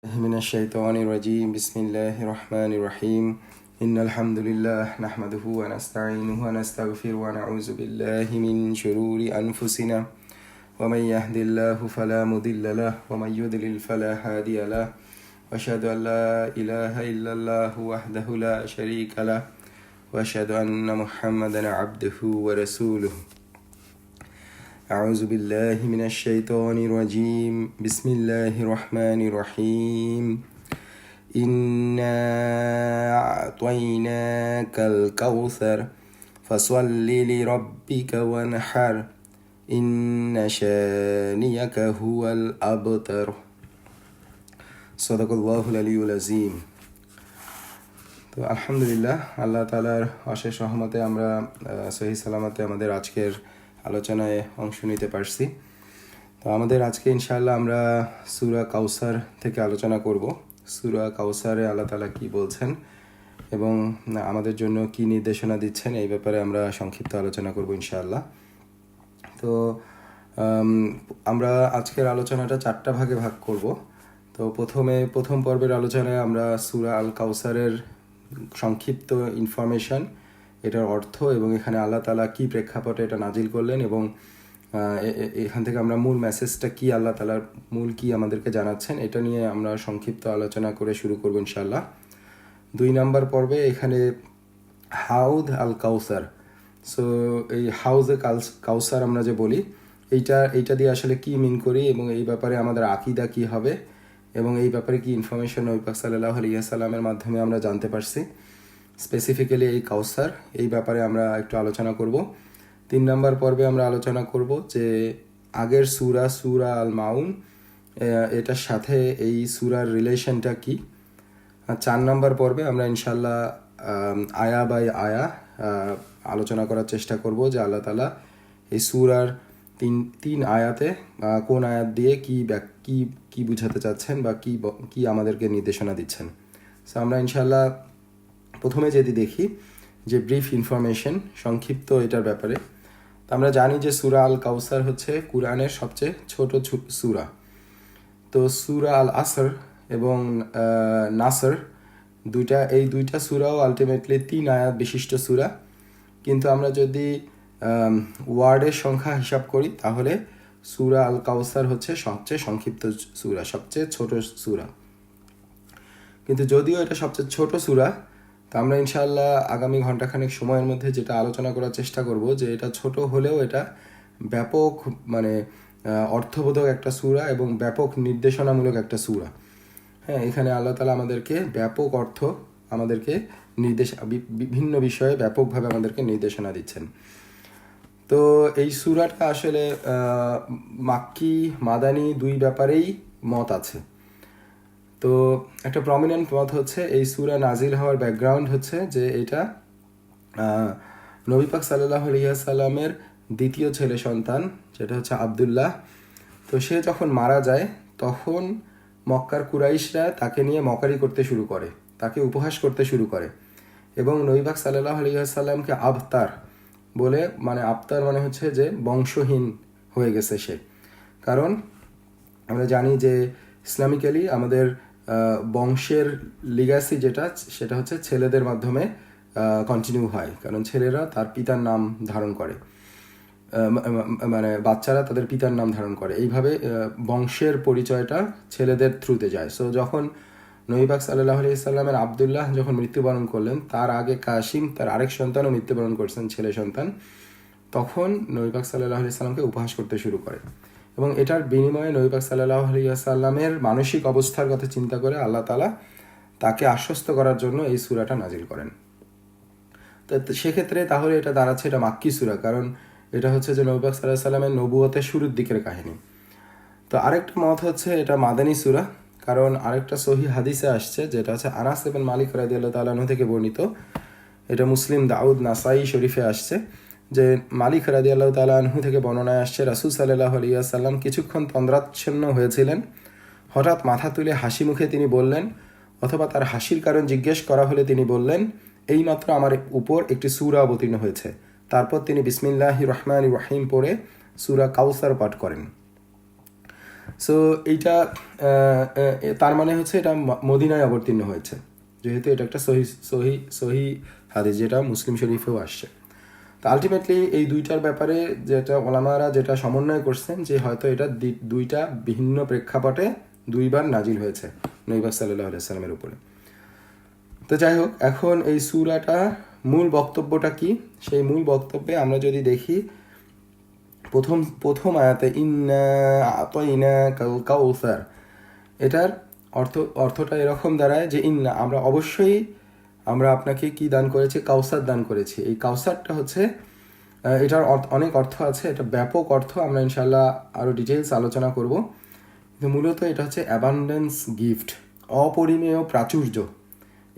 من الشيطان الرجيم بسم الله الرحمن الرحيم إن الحمد لله نحمده ونستعينه ونستغفره ونعوذ بالله من شرور أنفسنا ومن يهد الله فلا مضل له ومن يضلل فلا هادي له وأشهد أن لا إله إلا الله وحده لا شريك له وأشهد أن محمدا عبده ورسوله أعوذ بالله من الشيطان الرجيم بسم الله الرحمن الرحيم إنا أعطيناك الكوثر فصل لربك وانحر إن شانئك هو الأبتر صدق الله العلي العظيم। তো আলহামদুলিল্লাহ, আল্লাহ তাআলার অশেষ রহমতে আমরা সহি সালামতে আমাদের আজকের আলোচনায় অংশ নিতে পারছি। তো আমাদের আজকে ইনশাআল্লাহ আমরা সূরা কাউসার থেকে আলোচনা করব। সূরা কাউসারে আল্লাহ তাআলা কী বলছেন এবং আমাদের জন্য কি নির্দেশনা দিচ্ছেন এই ব্যাপারে আমরা সংক্ষিপ্ত আলোচনা করব ইনশাআল্লাহ। তো আমরা আজকের আলোচনাটা 4টা ভাগে ভাগ করব। তো প্রথম পর্বের আলোচনায় আমরা সূরা আল কাউসারের সংক্ষিপ্ত ইনফরমেশন, এটার অর্থ এবং এখানে আল্লাহ তাআলা কী প্রেক্ষাপটে এটা নাজিল করলেন এবং এখান থেকে আমরা মূল মেসেজটা কি, আল্লাহ তাআলার মূল কি আমাদেরকে জানাচ্ছেন, এটা নিয়ে আমরা সংক্ষিপ্ত আলোচনা করে শুরু করব ইনশাআল্লাহ। 2 নম্বর পর্বে এখানে হাউদ আল কাউসার। সো এই হাউজে কাউসার আমরা যে বলি, এইটা দিয়ে আসলে কি মিন করি এবং এই ব্যাপারে আমাদের আকীদা কি হবে এবং এই ব্যাপারে কি ইনফরমেশন নবী পাক সাল্লাল্লাহু আলাইহি ওয়াসাল্লামের মাধ্যমে আমরা জানতে পারছি। স্পেসিফিক্যালি এই কাউসার, এই ব্যাপারে আমরা একটু আলোচনা করব। 3 নম্বর পর্বে আমরা আলোচনা করব যে আগের সূরা আল মাউন, এটার সাথে এই সূরার রিলেশনটা কি। 4 নম্বর পর্বে আমরা ইনশাআল্লাহ আয়া বাই আয়া আলোচনা করার চেষ্টা করব যে আল্লাহ তাআলা এই সূরার তিন আয়াতে কোন আয়াত দিয়ে কি বুঝাতে চাচ্ছেন বা কি আমাদেরকে নির্দেশনা দিচ্ছেন। সো আমরা ইনশাআল্লাহ প্রথমে যদি দেখি যে ব্রিফ ইনফরমেশন, সংক্ষিপ্ত এটার ব্যাপারে। তো আমরা জানি যে সূরা আল কাউসার হচ্ছে কুরআনের সবচেয়ে ছোট সূরা। তো সূরা আল আসর এবং নাসর এই দুইটা সূরাও আলটিমেটলি 3 আয়াত বিশিষ্ট সূরা, কিন্তু আমরা যদি ওয়ার্ডের সংখ্যা হিসাব করি তাহলে সূরা আল কাউসার হচ্ছে সবচেয়ে সংক্ষিপ্ত সূরা, সবচেয়ে ছোট সূরা। কিন্তু যদিও এটা সবচেয়ে ছোট সূরা, তা আমরা ইনশাআল্লাহ আগামী ঘন্টাখানেক সময়ের মধ্যে যেটা আলোচনা করার চেষ্টা করব যে এটা ছোট হলেও এটা ব্যাপক অর্থবোধক একটা সূরা এবং ব্যাপক নির্দেশনামূলক একটা সূরা। হ্যাঁ, এখানে আল্লাহ তাআলা আমাদেরকে ব্যাপক অর্থ, আমাদেরকে বিভিন্ন বিষয়ে ব্যাপকভাবে আমাদেরকে নির্দেশনা দিচ্ছেন। তো এই সূরাটা আসলে মাক্কি মাদানী 2 ব্যাপারেই মত আছে। তো একটা প্রমিনেন্ট মত হচ্ছে এই সূরা নাজিল হওয়ার ব্যাকগ্রাউন্ড হচ্ছে যে এটা নবী পাক সাল্লাল্লাহু আলাইহি ওয়াসাল্লামের দ্বিতীয় ছেলে সন্তান, যেটা হচ্ছে আব্দুল্লাহ। তো সে যখন মারা যায় তখন মক্কার কুরাইশরা তাকে নিয়ে মকারি করতে শুরু করে, তাকে উপহাস করতে শুরু করে এবং নবী পাক সাল্লাল্লাহু আলাইহি ওয়াসাল্লামকে আবতার বলে, আবতার মানে হচ্ছে যে বংশহীন হয়ে গেছে সে। কারণ আমরা জানি যে ইসলামিক্যালি আমাদের বংশের লিগ্যাসি সেটা হচ্ছে ছেলেদের মাধ্যমে কন্টিনিউ হয়, কারণ ছেলেরা তার পিতার নাম ধারণ করে, বাচ্চারা তাদের পিতার নাম ধারণ করে, এইভাবে বংশের পরিচয়টা ছেলেদের থ্রুতে যায়। সো যখন নবী পাক সাল্লাল্লাহু আলাইহি ওয়াসাল্লামের আব্দুল্লাহ যখন মৃত্যুবরণ করলেন, তার আগে কাসিম তার আরেক সন্তানও মৃত্যুবরণ করছেন, ছেলে সন্তান, তখন নবী পাক সাল্লাল্লাহু আলাইহি ওয়াসাল্লামকে উপহাস করতে শুরু করে এবং এটার বিনিময়ে নবী পাক সাল্লাল্লাহু আলাইহি ওয়াসাল্লামের মানসিক অবস্থার কথা চিন্তা করে আল্লাহ তাআলা তাকে আশ্বস্ত করার জন্য এই সূরাটা নাজিল করেন। তো সেক্ষেত্রে তাহলে এটা দাঁড়াচ্ছে এটা মাক্কি সূরা, কারণ এটা হচ্ছে যে নবী পাক সাল্লাল্লাহু আলাইহি ওয়াসাল্লামের নবুয়তের শুরুর দিকের কাহিনী। তো আরেকটা মত হচ্ছে এটা মাদানী সূরা, কারণ আরেকটা সহিহ হাদিসে আসছে যেটা হচ্ছে আনাস ইবনে মালিক রাদিয়াল্লাহু তাআলা আনহু থেকে বর্ণিত, এটা মুসলিম, দাউদ, নাসাই শরীফে আসছে যে মালিক রাদিয়াল্লাহু তাআলা আনহু থেকে বর্ণনায় আসছে রাসূল সাল্লাল্লাহু আলাইহি ওয়াসাল্লাম কিছুক্ষণ তন্দ্রাচ্ছন্ন হয়েছিলেন। হঠাৎ মাথা তুলে হাসি মুখে তিনি বললেন, অথবা তার হাসির কারণ জিজ্ঞেস করা হলে তিনি বললেন, এইমাত্র আমার উপর একটি সূরা অবতীর্ণ হয়েছে। তারপর তিনি বিসমিল্লাহির রহমানির রহিম পড়ে সূরা কাউসার পাঠ করেন। সো এইটা তার মানে হচ্ছে এটা মদিনায় অবতীর্ণ হয়েছে, যেহেতু এটা একটা সহি সহি সহি হাদিস, যেটা মুসলিম শরীফেও আসছে। তো আলটিমেটলি এই দুইটার ব্যাপারে যেটা ওলামারা যেটা সমন্বয় করছেন যে হয়তো এটা দুইটা ভিন্ন প্রেক্ষাপটে দুইবার নাজিল হয়েছে নবী পাক সাল্লাল্লাহু আলাইহি সাল্লামের উপরে। তো যাই হোক, এখন এই সূরাটা মূল বক্তব্যটা কি, সেই মূল বক্তব্যে আমরা যদি দেখি প্রথম আয়াতে ইন্না আতাইনা কাল কাউসার, এটার অর্থটা এরকম দাঁড়ায় যে ইন্না আমরা আপনাকে কি দান করেছি, কাউসার দান করেছি। এই কাউসারটা হচ্ছে এটার অনেক অর্থ আছে, এটা ব্যাপক অর্থ, আমরা ইনশাল্লাহ আরও ডিটেলস আলোচনা করব। কিন্তু মূলত এটা হচ্ছে অ্যাবান্ডেন্স গিফট, অপরিমেয় প্রাচুর্য।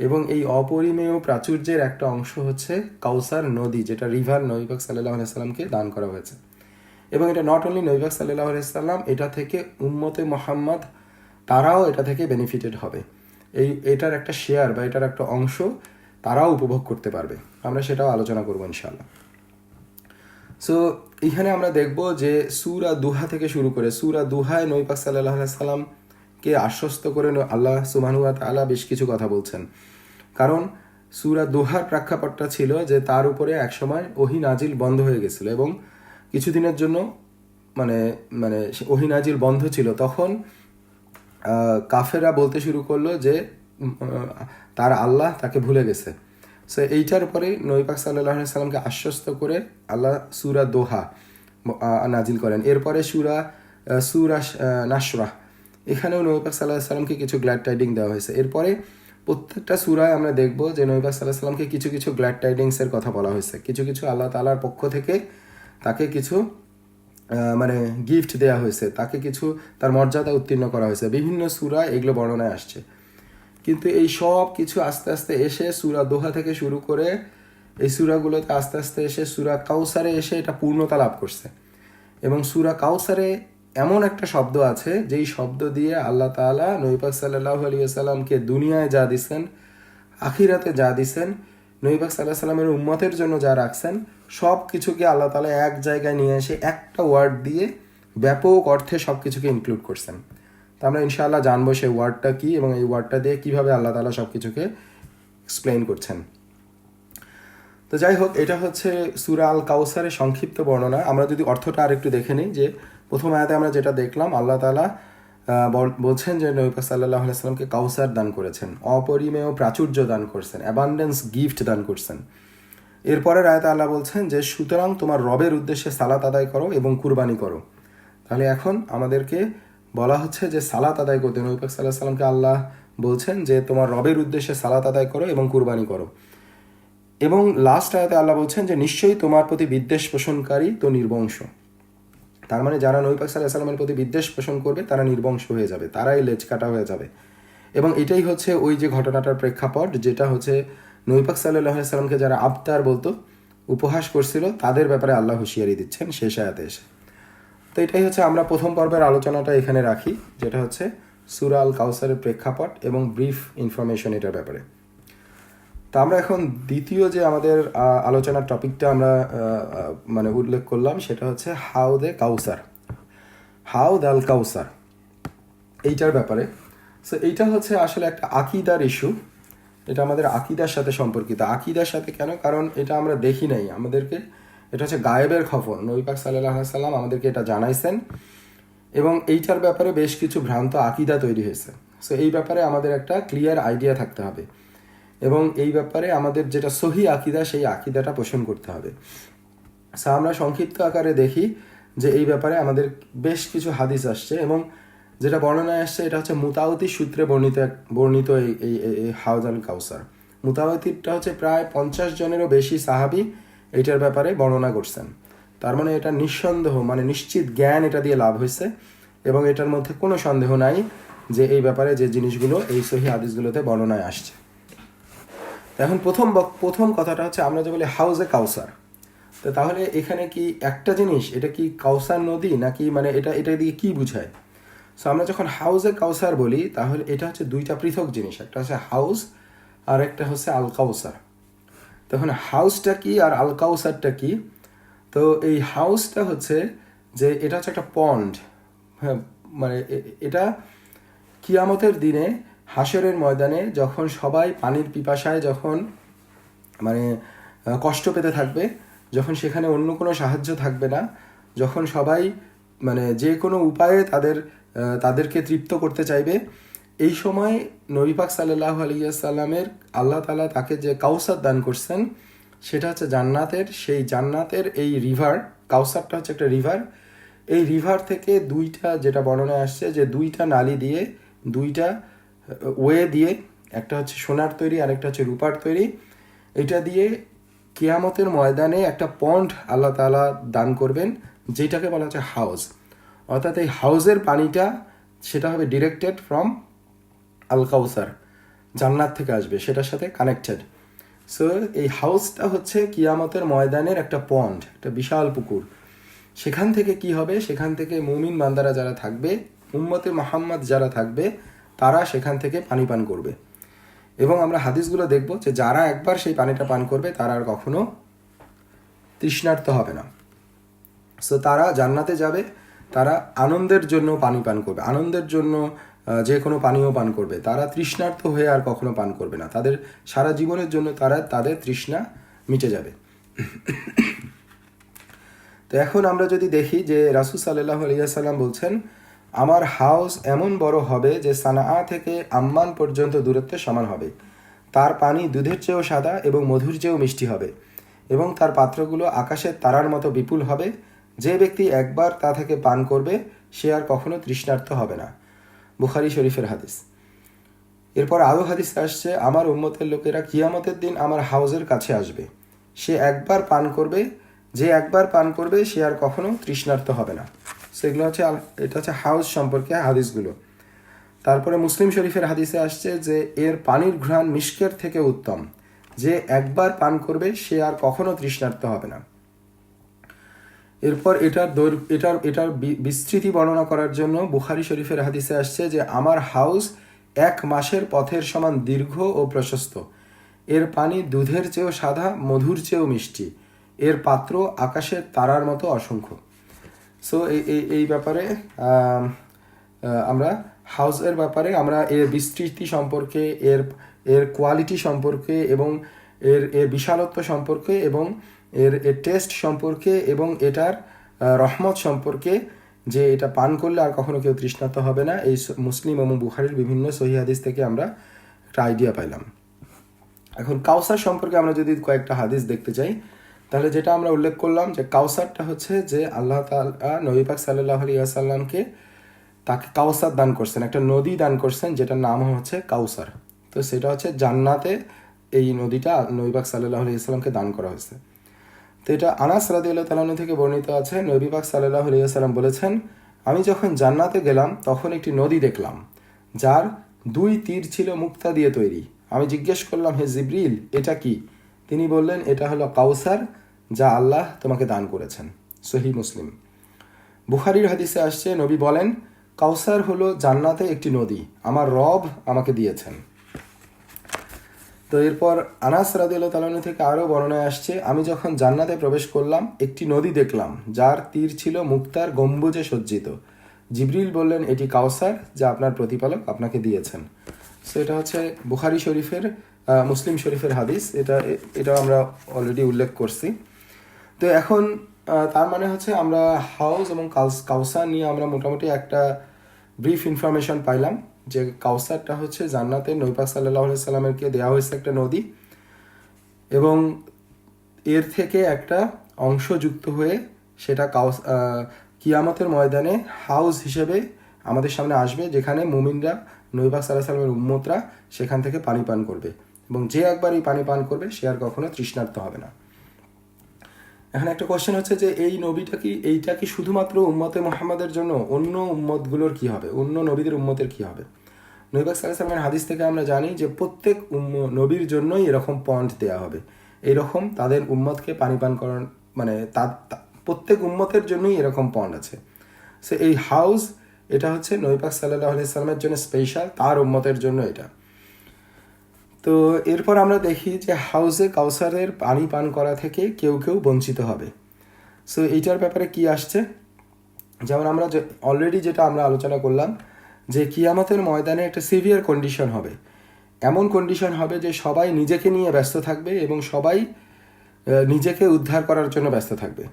এবং এই অপরিমেয় প্রাচুর্যের একটা অংশ হচ্ছে কাউসার নদী, যেটা রিভার নবী পাক সাল্লাল্লাহু আলাইহি সাল্লামকে দান করা হয়েছে। এবং এটা নট অনলি নবী পাক সাল্লাল্লাহু আলাইহি সাল্লাম, এটা থেকে উম্মতে মুহাম্মদ তারাও এটা থেকে বেনিফিটেড হবে। এটার একটা শেয়ার বা এটার একটা অংশ তারাও উপভোগ করতে পারবে, আমরা সেটাও আলোচনা করবো ইনশাআল্লাহ। সো এখানে আমরা দেখব যে সূরা দুহা থেকে শুরু করে সূরা দুহায় নবী পাক সাল্লাল্লাহু আলাইহি সাল্লামকে আশ্বস্ত করে আল্লাহ সুবহানাহু ওয়া তাআলা বেশ কিছু কথা বলছেন। কারণ সূরা দুহার প্রেক্ষাপটটা ছিল যে তার উপরে একসময় ওহী নাজিল বন্ধ হয়ে গেছিল এবং কিছুদিনের জন্য মানে মানে ওহী নাজিল বন্ধ ছিল। তখন কাফেররা বলতে শুরু করলো যে তার আল্লাহ তাকে ভুলে গেছে। সো এইটার পরে নবী পাক সাল্লাল্লাহু আলাইহি সাল্লামকে আশ্বস্ত করে আল্লাহ সূরা দোহা নাজিল করেন। এরপরে সূরা নাশরাহ, এখানেও নবী পাক সাল্লাল্লাহু আলাইহি সাল্লামকে কিছু গ্ল্যাড টাইডিং দেওয়া হয়েছে। এরপরে প্রত্যেকটা সূরায় আমরা দেখব যে নবী পাক সাল্লাল্লাহু আলাইহি সাল্লামকে কিছু কিছু গ্ল্যাড টাইডিংসের কথা বলা হয়েছে, কিছু কিছু আল্লাহ তাআলার পক্ষ থেকে তাকে কিছু মানে গিফট দেওয়া হয়েছে, তাকে কিছু তার মর্যাদা উত্তীর্ণ করা হয়েছে। বিভিন্ন সূরা এগুলো বর্ণনায় আসছে। কিন্তু এই সব কিছু আস্তে আস্তে এসে সূরা দোহা থেকে শুরু করে এই সূরাগুলোতে আস্তে আস্তে এসে সূরা কাউসারে এসে এটা পূর্ণতা লাভ করছে। এবং সূরা কাউসারে এমন একটা শব্দ আছে যেই শব্দ দিয়ে আল্লাহ তাআলা নবী পাক সাল্লাল্লাহু আলাইহি ওয়াসাল্লামকে দুনিয়ায় যা দিছেন, আখিরাতে যা দিছেন, নবী পাক সাল্লাল্লাহু আলাইহি ওয়াসাল্লামের উম্মতের জন্য যা রাখছেন, সব কিছুকে আল্লাহ তাআলা এক জায়গায় নিয়ে এসে একটা ওয়ার্ড দিয়ে ব্যাপক অর্থে সব কিছুকে ইনক্লুড করছেন। তো আমরা ইনশাআল্লাহ জানবো সেই ওয়ার্ডটা কি এবং এই ওয়ার্ডটা দিয়ে কীভাবে আল্লাহ তাআলা সব কিছুকে এক্সপ্লেইন করছেন। তো যাই হোক, এটা হচ্ছে সূরা আল কাউসারের সংক্ষিপ্ত বর্ণনা। আমরা যদি অর্থটা আর একটু দেখে নিই, যে প্রথম আয়াতে আমরা যেটা দেখলাম, আল্লাহ তাআলা বলছেন যে নবী পাক সাল্লাল্লাহু আলাইহি ওয়াসাল্লামকে কাউসার দান করেছেন, অপরিমেয় প্রাচুর্য দান করছেন, অ্যাবান্ডেন্স গিফট দান করছেন। এরপরের আয়াতে আল্লাহ বলছেন যে সুতরাং তোমার রবের উদ্দেশ্যে সালাত আদায় করো এবং কুরবানি করো। তাহলে এখন আমাদেরকে বলা হচ্ছে যে সালাত আদায় করতে, নবী পাক সাল্লাল্লাহু আলাইহি ওয়াসাল্লামকে আল্লাহ বলছেন যে তোমার রবের উদ্দেশ্যে সালাত আদায় করো এবং কুরবানি করো। এবং লাস্ট আয়াতে আল্লাহ বলছেন যে নিশ্চয়ই তোমার প্রতি বিদ্বেষ পোষণকারী তো নির্বংশ। তার মানে যারা নবী পাক সাল্লাল্লাহু আলাইহি ওয়াসাল্লামের প্রতি বিদ্বেষ পোষণ করবে তারা নির্বংশ হয়ে যাবে, তারাই লেজ কাটা হয়ে যাবে। এবং এটাই হচ্ছে ওই যে ঘটনাটার প্রেক্ষাপট, যেটা হচ্ছে নবী পাক সাল্লাল্লাহু আলাইহি ওয়াসাল্লামকে যারা আবতার বলতো, উপহাস করছিল, তাদের ব্যাপারে আল্লাহ হুঁশিয়ারি দিচ্ছেন শেষ আয়াতে এসে। তো এটাই হচ্ছে আমরা প্রথম পর্বের আলোচনাটা এখানে রাখি, যেটা হচ্ছে সূরা আল কাউসারের প্রেক্ষাপট এবং ব্রিফ ইনফরমেশন এটার ব্যাপারে। তো আমরা এখন দ্বিতীয় যে আমাদের আলোচনার টপিকটা আমরা মানে উল্লেখ করলাম, সেটা হচ্ছে হাউদ আল কাউসার, এইটার ব্যাপারে। সো এইটা হচ্ছে আসলে একটা আকিদার ইস্যু, এটা আমাদের আকিদার সাথে সম্পর্কিত। আকিদার সাথে কেন? কারণ এটা আমরা দেখি নাই, আমাদেরকে এটা হচ্ছে গায়েবের খবর, নবী পাক সাল্লাল্লাহু আলাইহি সাল্লাম আমাদেরকে এটা জানাইছেন এবং এইটার ব্যাপারে বেশ কিছু ভ্রান্ত আকিদা তৈরি হয়েছে। সো এই ব্যাপারে আমাদের একটা ক্লিয়ার আইডিয়া থাকতে হবে এবং এই ব্যাপারে আমাদের যেটা সহি আকিদা, সেই আকিদাটা পোষণ করতে হবে। সো আমরা সংক্ষিপ্ত আকারে দেখি যে এই ব্যাপারে আমাদের বেশ কিছু হাদিস আসছে এবং যেটা বর্ণনায় আসছে এটা হচ্ছে মুতাওয়াতির সূত্রে বর্ণিত এই হাউজ আল কাউসার। মুতাওয়াতিরটা হচ্ছে প্রায় 50 জনেরও বেশি সাহাবী এইটার ব্যাপারে বর্ণনা করছেন। তার মানে এটা নিঃসন্দেহ, মানে নিশ্চিত জ্ঞান এটা দিয়ে লাভ হয়েছে এবং এটার মধ্যে কোনো সন্দেহ নাই যে এই ব্যাপারে যে জিনিসগুলো এই সহি হাদিসগুলোতে বর্ণনায় আসছে। এখন প্রথম কথাটা হচ্ছে আমরা যে বলি হাউজে কাউসার, তো তাহলে এখানে কি একটা জিনিস, এটা কি কাউসার নদী নাকি, মানে এটা দিয়ে কি বুঝায়? সো আমরা যখন হাউজে কাউসার বলি তাহলে এটা হচ্ছে দুইটা পৃথক জিনিস, একটা হচ্ছে হাউস আর একটা হচ্ছে আল কাউসার। তখন হাউসটা কি আর আল কাউসারটা কি? তো এই হাউসটা হচ্ছে যে এটা হচ্ছে একটা পন্ড, হ্যাঁ, মানে এটা কিয়ামতের দিনে হাশরের ময়দানে যখন সবাই পানির পিপাসায় যখন মানে কষ্ট পেতে থাকবে, যখন সেখানে অন্য কোনো সাহায্য থাকবে না, যখন সবাই মানে যে কোনো উপায়ে তাদেরকে তৃপ্ত করতে চাইবে, এই সময় নবী পাক সাল্লাল্লাহু আলাইহি ওয়াসাল্লামের আল্লাহ তাআলা তাকে যে কাউসার দান করছেন সেটা হচ্ছে জান্নাতের, সেই জান্নাতের এই রিভার, কাউসারটা হচ্ছে একটা রিভার, এই রিভার থেকে দুইটা, যেটা বর্ণনায় আসছে যে দুইটা নালী দিয়ে, দুইটা ওয়ে দিয়ে, একটা হচ্ছে সোনার তৈরি আর একটা হচ্ছে রূপার তৈরি, এটা দিয়ে কিয়ামতের ময়দানে একটা পন্ড আল্লাহ তাআলা দান করবেন, যেটাকে বলা হচ্ছে হাউস। অর্থাৎ এই হাউসের পানিটা সেটা হবে ডিরেক্টেড ফ্রম আল কাউসার, জান্নাত থেকে আসবে, সেটার সাথে কানেক্টেড। সো এই হাউসটা হচ্ছে কিয়ামতের ময়দানের একটা পন্ড, একটা বিশাল পুকুর। সেখান থেকে কি হবে, সেখান থেকে মুমিন বান্দারা যারা থাকবে, উম্মতে মুহাম্মদ যারা থাকবে, তারা সেখান থেকে পানি পান করবে। এবং আমরা হাদিসগুলো দেখব যে যারা একবার সেই পানিটা পান করবে তারা আর কখনো তৃষ্ণার্ত হবে না। সো তারা জান্নাতে যাবে, তারা আনন্দের জন্য পানি পান করবে, আনন্দের জন্য যে কোনো পানীয় পান করবে, তারা তৃষ্ণার্ত হয়ে আর কখনো পান করবে না, তাদের সারা জীবনের জন্য তাদের তৃষ্ণা মিটে যাবে। তো এখন আমরা যদি দেখি যে রাসূল সাল্লাল্লাহু আলাইহি ওয়াসাল্লাম বলছেন, আমার হাউস এমন বড় হবে যে সানাআ থেকে আম্মান পর্যন্ত দূরত্বের সমান হবে, তার পানি দুধের চেয়েও সাদা এবং মধুর চেয়েও মিষ্টি হবে, এবং তার পাত্রগুলো আকাশের তারার মতো বিপুল হবে, যে ব্যক্তি একবার তা থেকে পান করবে সে আর কখনো তৃষ্ণার্ত হবে না। বুখারী শরীফের হাদিস। এরপর আরও হাদিস আসছে, আমার উম্মতের লোকেরা কিয়ামতের দিন আমার হাউজের কাছে আসবে, সে একবার পান করবে, যে একবার পান করবে সে আর কখনো তৃষ্ণার্ত হবে না। সেগুলো হচ্ছে, এটা হচ্ছে হাউস সম্পর্কে হাদিসগুলো। তারপরে মুসলিম শরীফের হাদিসে আসছে যে এর পানির ঘ্রাণ মিশকের থেকে উত্তম, যে একবার পান করবে সে আর কখনো তৃষ্ণার্ত হবে না। এরপর এটার বিস্তৃতি বর্ণনা করার জন্য বুখারী শরীফের হাদিসে আসছে যে আমার হাউস 1 মাসের পথের সমান দীর্ঘ ও প্রশস্ত, এর পানি দুধের চেয়েও সাদা, মধুর চেয়েও মিষ্টি, এর পাত্র আকাশের তারার মতো অসংখ্য। সো এই ব্যাপারে আমরা হাউসের ব্যাপারে আমরা এর বিস্তৃতি সম্পর্কে, এর কোয়ালিটি সম্পর্কে, এবং এর বিশালত্ব সম্পর্কে, এবং এর টেস্ট সম্পর্কে, এবং এটার রহমত সম্পর্কে, যে এটা পান করলে আর কখনো কেউ তৃষ্ণার্ত হবে না, এই মুসলিম এবং বুখারীর বিভিন্ন সহিহ হাদিস থেকে আমরা একটা আইডিয়া পাইলাম। এখন কাউসার সম্পর্কে আমরা যদি কয়েকটা হাদিস দেখতে চাই, তাহলে যেটা আমরা উল্লেখ করলাম যে কাউসারটা হচ্ছে যে আল্লাহ তাআলা নবী পাক সাল্লাল্লাহু আলাইহি ওয়াসাল্লামকে তাকে কাউসার দান করছেন, একটা নদী দান করছেন যেটার নাম হচ্ছে কাউসার। তো সেটা হচ্ছে জান্নাতে এই নদীটা নবী পাক সাল্লাল্লাহু আলাইহি ওয়াসাল্লামকে দান করা হয়েছে। তো এটা আনাস রাদিয়াল্লাহু তাআলা থেকে বর্ণিত আছে, নবী পাক সাল্লাল্লাহু আলাইহি ওয়াসাল্লাম বলেছেন, আমি যখন জান্নাতে গেলাম তখন একটি নদী দেখলাম যার 2 তীর ছিল মুক্তা দিয়ে তৈরি। আমি জিজ্ঞেস করলাম, হে জিবরিল, এটা কি? তিনি বললেন, এটা হলো কাউসার, যা আল্লাহ তোমাকে দান করেছেন। সহিহ মুসলিম। বুখারীর হাদিসে আসছে, নবী বলেন, কাউসার হলো জান্নাতে একটি নদী, আমার রব আমাকে দিয়েছেন। তো এরপর আনাস রাদিয়াল্লাহু তাআলা থেকে আরও বর্ণনায় আসছে, আমি যখন জান্নাতে প্রবেশ করলাম একটি নদী দেখলাম যার তীর ছিল মুক্তার গম্বুজে সজ্জিত। জিবরিল বললেন, এটি কাউসার, যা আপনার প্রতিপালক আপনাকে দিয়েছেন। সো এটা হচ্ছে বুখারী শরীফের, মুসলিম শরীফের হাদিস, এটা আমরা অলরেডি উল্লেখ করছি। তো এখন তার মানে হচ্ছে আমরা হাউস এবং কাউসার নিয়ে আমরা মোটামুটি একটা ব্রিফ ইনফরমেশন পাইলাম, যে কাউসারটা হচ্ছে জান্নাতের নবী পাক সাল্লাল্লাহু আলাইহি ওয়াসাল্লামকে দেওয়া হয়েছে একটা নদী, এবং এর থেকে একটা অংশ যুক্ত হয়ে সেটা কিয়ামতের ময়দানে হাউস হিসেবে আমাদের সামনে আসবে, যেখানে মুমিনরা, নবী পাক সাল্লাল্লাহু আলাইহি ওয়াসাল্লামের উম্মতরা সেখান থেকে পানি পান করবে, এবং যে একবার এই পানি পান করবে সে আর কখনো তৃষ্ণার্ত হবে না। এখন একটা কোশ্চেন হচ্ছে যে এইটা কি শুধুমাত্র উম্মতে মুহাম্মাদের জন্য? অন্য উম্মতগুলোর কি হবে? অন্য নবীদের উম্মতের কি হবে? নবী পাক সাল্লাল্লাহু আলাইহি ওয়াসাল্লামের হাদিস থেকে আমরা জানি যে প্রত্যেক নবীর জন্যই এরকম পন্ড দেওয়া হবে, এইরকম তাদের উম্মতকে পানি পান করার, মানে প্রত্যেক উম্মতের জন্যই এরকম পন্ড আছে। সো এই হাউস, এটা হচ্ছে নবী পাক সাল্লাল্লাহু আলাইহি ওয়াসাল্লামের জন্য স্পেশাল, তার উম্মতের জন্য এটা। তো এরপর আমরা দেখি যে হাউসে কাউসারের পানি পান করা থেকে কেউ কেউ বঞ্চিত হবে। সো এইটার ব্যাপারে কি আসছে? যেমন আমরা অলরেডি যেটা আমরা আলোচনা করলাম যে কিয়ামতের ময়দানে একটা সিভিয়ার কন্ডিশন হবে, এমন কন্ডিশন হবে যে সবাই নিজেকে নিয়ে ব্যস্ত থাকবে এবং সবাই নিজেকে উদ্ধার করার জন্য ব্যস্ত থাকবে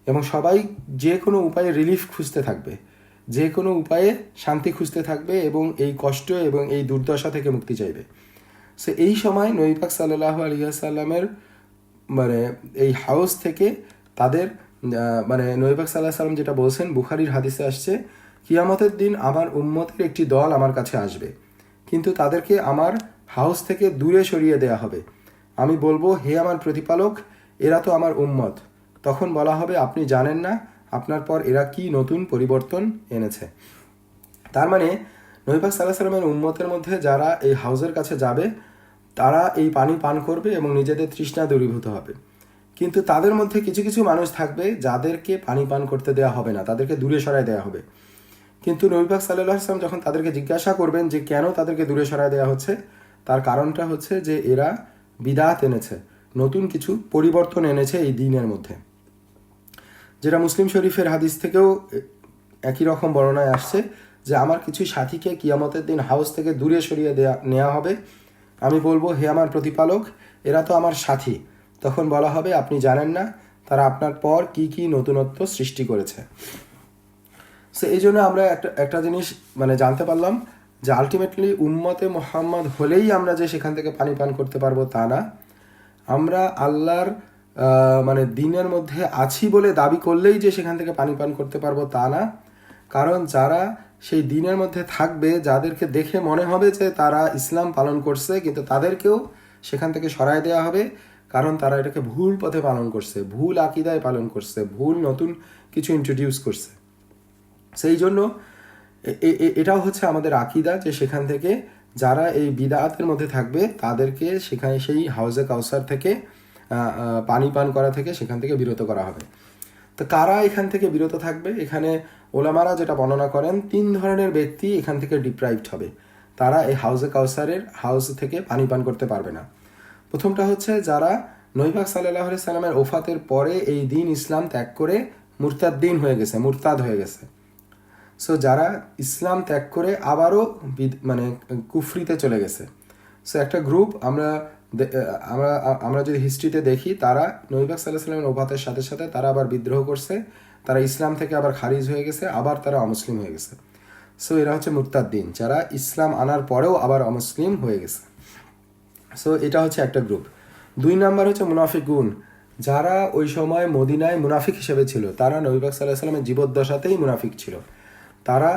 এবং সবাই যে কোনো উপায়ে রিলিফ খুঁজতে থাকবে, যে কোনো উপায়ে শান্তি খুঁজতে থাকবে এবং এই কষ্ট এবং এই দুর্দশা থেকে মুক্তি চাইবে। সো এই সময় নবী পাক সাল্লাল্লাহু আলাইহি ওয়াসাল্লামের মানে এই হাউস থেকে তাদের মানে নবী পাক সাল্লাল্লাহু আলাইহি ওয়াসাল্লাম যেটা বলছেন, বুখারীর হাদিসে আসছে, কিয়ামতের দিন আমার উম্মতের একটি দল আমার কাছে আসবে, কিন্তু তাদেরকে আমার হাউস থেকে দূরে সরিয়ে দেয়া হবে। আমি বলবো, হে আমার প্রতিপালক, এরা তো আমার উম্মত। তখন বলা হবে, আপনি জানেন না আপনার পর এরা কি নতুন পরিবর্তন এনেছে। তার মানে নবী পাক সাল্লাল্লাহু আলাইহি ওয়াসাল্লামের উম্মতের মধ্যে যারা এই হাউসের কাছে যাবে তারা এই পানি পান করবে এবং নিজেদের তৃষ্ণা দূরীভূত হবে। কিন্তু তাদের মধ্যে কিছু কিছু মানুষ থাকবে যাদেরকে পানি পান করতে দেওয়া হবে না, তাদেরকে দূরে সরায় দেওয়া হবে। কিন্তু নবী পাক সাল্লাল্লাহু আলাইহি ওয়াসাল্লাম যখন তাদেরকে জিজ্ঞাসা করবেন যে কেন তাদেরকে দূরে সরায় দেওয়া হচ্ছে, তার কারণটা হচ্ছে যে এরা বিদআত এনেছে, নতুন কিছু পরিবর্তন এনেছে এই দ্বীনের মধ্যে, যেটা মুসলিম শরীফের হাদিস থেকেও একই রকম বর্ণনায় আসছে যে আমার কিছু সাথীকে কিয়ামতের দিন হাউস থেকে দূরে সরিয়ে নেওয়া হবে। আমি বলবো, হে আমার প্রতিপালক, এরা তো আমার সাথী। তখন বলা হবে, আপনি জানেন না তারা আপনার পর কি কি নতুনত্ব সৃষ্টি করেছে। সো এই জন্য আমরা একটা জিনিস মানে জানতে পারলাম যে আলটিমেটলি উম্মতে মুহাম্মদ হলেই আমরা যে সেখান থেকে পানি পান করতে পারবো তা না, আমরা আল্লাহর মানে দিনের মধ্যে আছি বলে দাবি করলেই যে সেখান থেকে পানি পান করতে পারবো তা না। কারণ যারা সেই দিনের মধ্যে থাকবে, যাদেরকে দেখে মনে হবে যে তারা ইসলাম পালন করছে, কিন্তু তাদেরকেও সেখান থেকে সরায় দেওয়া হবে, কারণ তারা এটাকে ভুল পথে পালন করছে, ভুল আকিদায় পালন করছে, ভুল নতুন কিছু ইন্ট্রোডিউস করছে। সেই জন্য এটাও হচ্ছে আমাদের আকিদা যে সেখান থেকে যারা এই বিদআতের মধ্যে থাকবে তাদেরকে সেখানে সেই হাউজে কাউসার থেকে পানি পান করা থেকে সেখান থেকে বিরত করা হবে। তো কারা এখান থেকে বিরত থাকবে? এখানে ওলামারা যেটা বর্ণনা করেন, 3 ধরনের ব্যক্তি এখান থেকে ডিপ্রাইভড হবে, তারা এই হাউজে কাউসারের হাউস থেকে পানি পান করতে পারবে না। প্রথমটা হচ্ছে যারা নবী পাক সাল্লাল্লাহু আলাইহি সাল্লামের ওফাতের পরে এই দিন ইসলাম ত্যাগ করে মুরতাদ্দিন হয়ে গেছে, মুরতাদ হয়ে গেছে। সো যারা ইসলাম ত্যাগ করে আবারও মানে কুফরিতে চলে গেছে। সো একটা গ্রুপ আমরা আমরা আমরা যদি হিস্ট্রিতে দেখি, তারা নবী পাক সাল্লাল্লাহু আলাইহি সাল্লামের ওফাতের সাথে সাথে তারা আবার বিদ্রোহ করছে, তারা ইসলাম থেকে আবার খারিজ হয়ে গেছে, আবার তারা অমুসলিম হয়ে গেছে। সো এরা হচ্ছে মুরতাদ্দিন, যারা ইসলাম আনার পরেও আবার অমুসলিম হয়ে গেছে। সো এটা হচ্ছে একটা গ্রুপ। 2 নাম্বার হচ্ছে মুনাফিকুন, যারা ওই সময় মদিনায় মুনাফিক হিসেবে ছিল, তারা নবী পাক সাল্লাল্লাহু আলাইহি সাল্লামের জীবদ্দশাতেই মুনাফিক ছিল, তারা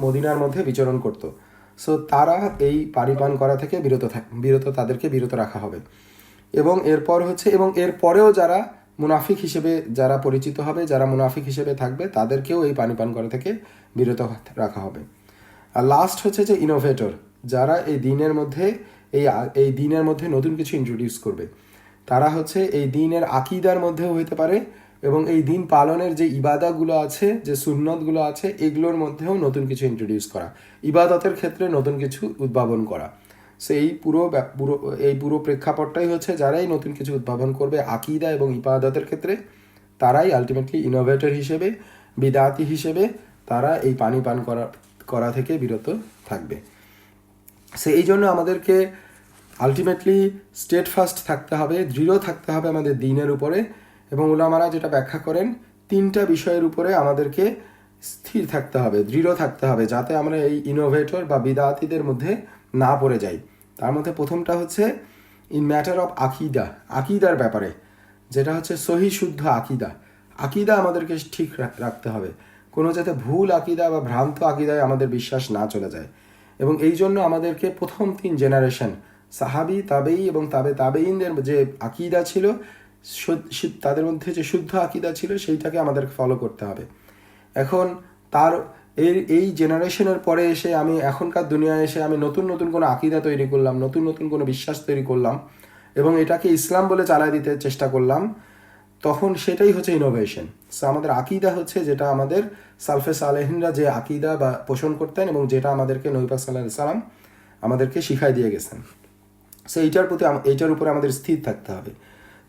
মদিনার মধ্যে বিচরণ করত। সো তারা এই পানি পান করা থেকে তাদেরকে বিরত রাখা হবে। এবং এরপর হচ্ছে এবং এরপরেও যারা মুনাফিক হিসেবে যারা পরিচিত হবে, যারা মুনাফিক হিসেবে থাকবে, তাদেরকেও এই পানি পান করা থেকে বিরত রাখা হবে। আর লাস্ট হচ্ছে যে ইনোভেটর, যারা এই দিনের মধ্যে এই দিনের মধ্যে নতুন কিছু ইন্ট্রোডিউস করবে। তারা হচ্ছে এই দিনের আকিদার মধ্যেও হইতে পারে এবং এই দিন পালনের যে ইবাদাগুলো আছে, যে সুন্নতগুলো আছে, এগুলোর মধ্যেও নতুন কিছু ইন্ট্রোডিউস করা, ইবাদতের ক্ষেত্রে নতুন কিছু উদ্ভাবন করা। সো এই পুরো প্রেক্ষাপটটাই হচ্ছে যারাই নতুন কিছু উদ্ভাবন করবে আকিদা এবং ইবাদতের ক্ষেত্রে, তারাই আলটিমেটলি ইনোভেটর হিসেবে, বিদআতি হিসেবে তারা এই পানি পান করা থেকে বিরত থাকবে। সো এই জন্য আমাদেরকে আলটিমেটলি স্টেডফাস্ট থাকতে হবে, দৃঢ় থাকতে হবে আমাদের দ্বীনের উপরে। এবং উলামারা যেটা ব্যাখ্যা করেন, 3টা বিষয়ের উপরে আমাদেরকে স্থির থাকতে হবে, দৃঢ় থাকতে হবে, যাতে আমরা এই ইনোভেটর বা বিদআতিদের মধ্যে না পড়ে যাই। তার মধ্যে প্রথমটা হচ্ছে ইন ম্যাটার অফ আকিদা, আকিদার ব্যাপারে, যেটা হচ্ছে সহি শুদ্ধ আকিদা। আকিদা আমাদেরকে ঠিক রাখতে হবে, কোনো যাতে ভুল আকিদা বা ভ্রান্ত আকিদায় আমাদের বিশ্বাস না চলে যায়। এবং এই জন্য আমাদেরকে প্রথম 3 জেনারেশন সাহাবি, তাবেই এবং তাবেইনদের যে আকিদা ছিল, তাদের মধ্যে যে শুদ্ধ আকিদা ছিল, সেইটাকে আমাদের ফলো করতে হবে। এখন এই জেনারেশনের পরে এসে আমি এখনকার দুনিয়ায় এসে আমি নতুন নতুন কোনো আকিদা তৈরি করলাম, নতুন নতুন কোনো বিশ্বাস তৈরি করলাম এবং এটাকে ইসলাম বলে চালায় দিতে চেষ্টা করলাম, তখন সেটাই হচ্ছে ইনোভেশন। সো আমাদের আকিদা হচ্ছে যেটা আমাদের সালফে সালেহিনরা যে আকিদা বা পোষণ করতেন এবং যেটা আমাদেরকে নবী পাক সাল্লাল্লাহু আলাইহি সাল্লাম আমাদেরকে শিখাই দিয়ে গেছেন। সো এইটার উপরে আমাদের স্থির থাকতে হবে।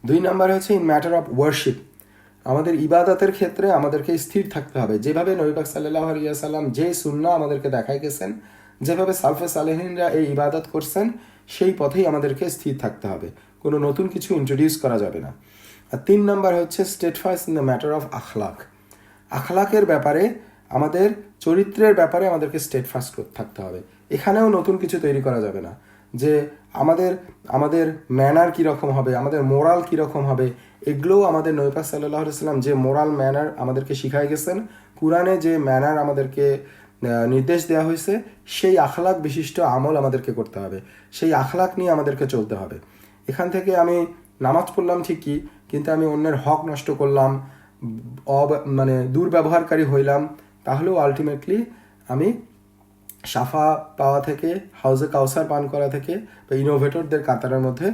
2 নাম্বার হচ্ছে ইন ম্যাটার অফ ওয়ার্শিপ, আমাদের ইবাদতের ক্ষেত্রে আমাদেরকে স্থির থাকতে হবে, যেভাবে নবী পাক সাল্লাল্লাহু আলাইহি ওয়াসাল্লাম যে সুন্নাহ আমাদেরকে দেখাই গেছেন, যেভাবে সালফে সালেহিনরা এই ইবাদত করছেন, সেই পথেই আমাদেরকে স্থির থাকতে হবে, কোনো নতুন কিছু ইন্ট্রোডিউস করা যাবে না। আর 3 নাম্বার হচ্ছে steadfast in the matter of আখলাক। আখলাকের ব্যাপারে, আমাদের চরিত্রের ব্যাপারে আমাদেরকে স্টেডফাস্ট থাকতে হবে। এখানেও নতুন কিছু তৈরি করা যাবে না, যে আমাদের ম্যানার কীরকম হবে, আমাদের মোরাল কীরকম হবে, এগুলোও আমাদের নবী পাক সাল্লাল্লাহু আলাইহি ওয়াসাল্লাম যে মোরাল ম্যানার আমাদেরকে শিখাই গেছেন, কুরআনে যে ম্যানার আমাদেরকে নির্দেশ দেওয়া হয়েছে, সেই আখলাক বিশিষ্ট আমল আমাদেরকে করতে হবে, সেই আখলাক নিয়ে আমাদেরকে চলতে হবে। এখান থেকে আমি নামাজ পড়লাম ঠিকই, কিন্তু আমি অন্যের হক নষ্ট করলাম, মানে দুর্ব্যবহারকারী হইলাম, তাহলেও আলটিমেটলি আমি সাফা পাওয়া থেকে, হাউজে কাউসার পান করা থেকে বা ইনোভেটরদের কাতারের মধ্যে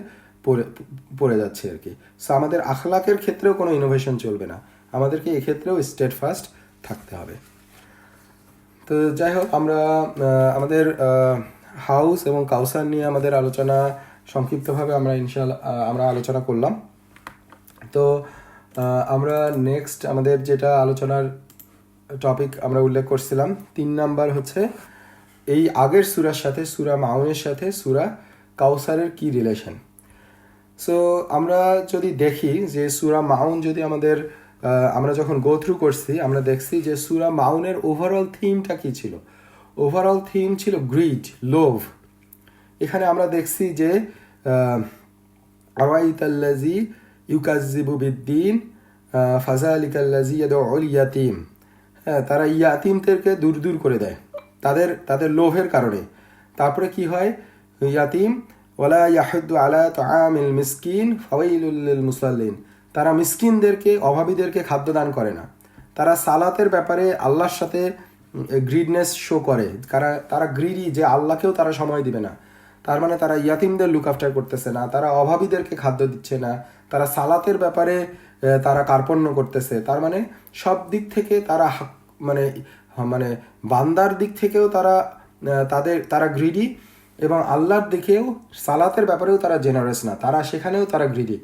পড়ে যাচ্ছে আর কি। সো আমাদের আখলাকের ক্ষেত্রেও কোনো ইনোভেশন চলবে না, আমাদেরকে এক্ষেত্রেও স্টেডফাস্ট থাকতে হবে। তো যাই হোক, আমরা আমাদের হাউস এবং কাউসার নিয়ে আমাদের আলোচনা সংক্ষিপ্তভাবে আমরা আলোচনা করলাম। তো আমরা নেক্সট আমাদের যেটা আলোচনার টপিক আমরা উল্লেখ করছিলাম, 3 নাম্বার হচ্ছে এই আগের সূরার সাথে, সূরা মাউনের সাথে সূরা কাউসারের কি রিলেশন। সো আমরা যদি দেখি যে সূরা মাউন যদি আমরা যখন গো থ্রু করছি, আমরা দেখছি যে সূরা মাউনের ওভারঅল থিমটা কি ছিল। ওভারঅল থিম ছিল গ্রিড, লোভ। এখানে আমরা দেখছি যে আরাইতাল্লাযী ইউকাযযিবু বিদ্দীন ফাযালিকাল্লাযী ইয়াদউল ইয়াতীম। হ্যাঁ, তারা ইয়াতীমদেরকে দূর করে দেয় তাদের লোভের কারণে। তারপরে কি হয়, ইয়াতীম ওয়ালা ইয়াহুদ্দু আলা তুআমিল মিসকিন ফাওয়াইলুল লিল মুসাল্লিন। তারা মিসকিনদেরকে, অভাবীদেরকে খাদ্য দান করে না। তারা সালাতের ব্যাপারে আল্লাহর সাথে গ্রিডনেস শো করে, তারা গ্রিডি, যে আল্লাহকেও তারা সময় দিবে না। তার মানে তারা ইয়াতিমদের লুক আফটার করতেছে না, তারা অভাবীদেরকে খাদ্য দিচ্ছে না, তারা সালাতের ব্যাপারে তারা কার্পণ্য করতেছে। তার মানে সব দিক থেকে তারা মানে বান্দার দিক থেকেও তারা গ্রিডি, এবং আল্লাহর দিকেও সালাতের ব্যাপারেও তারা জেনারেস না, সেখানেও তারা গ্রিডি।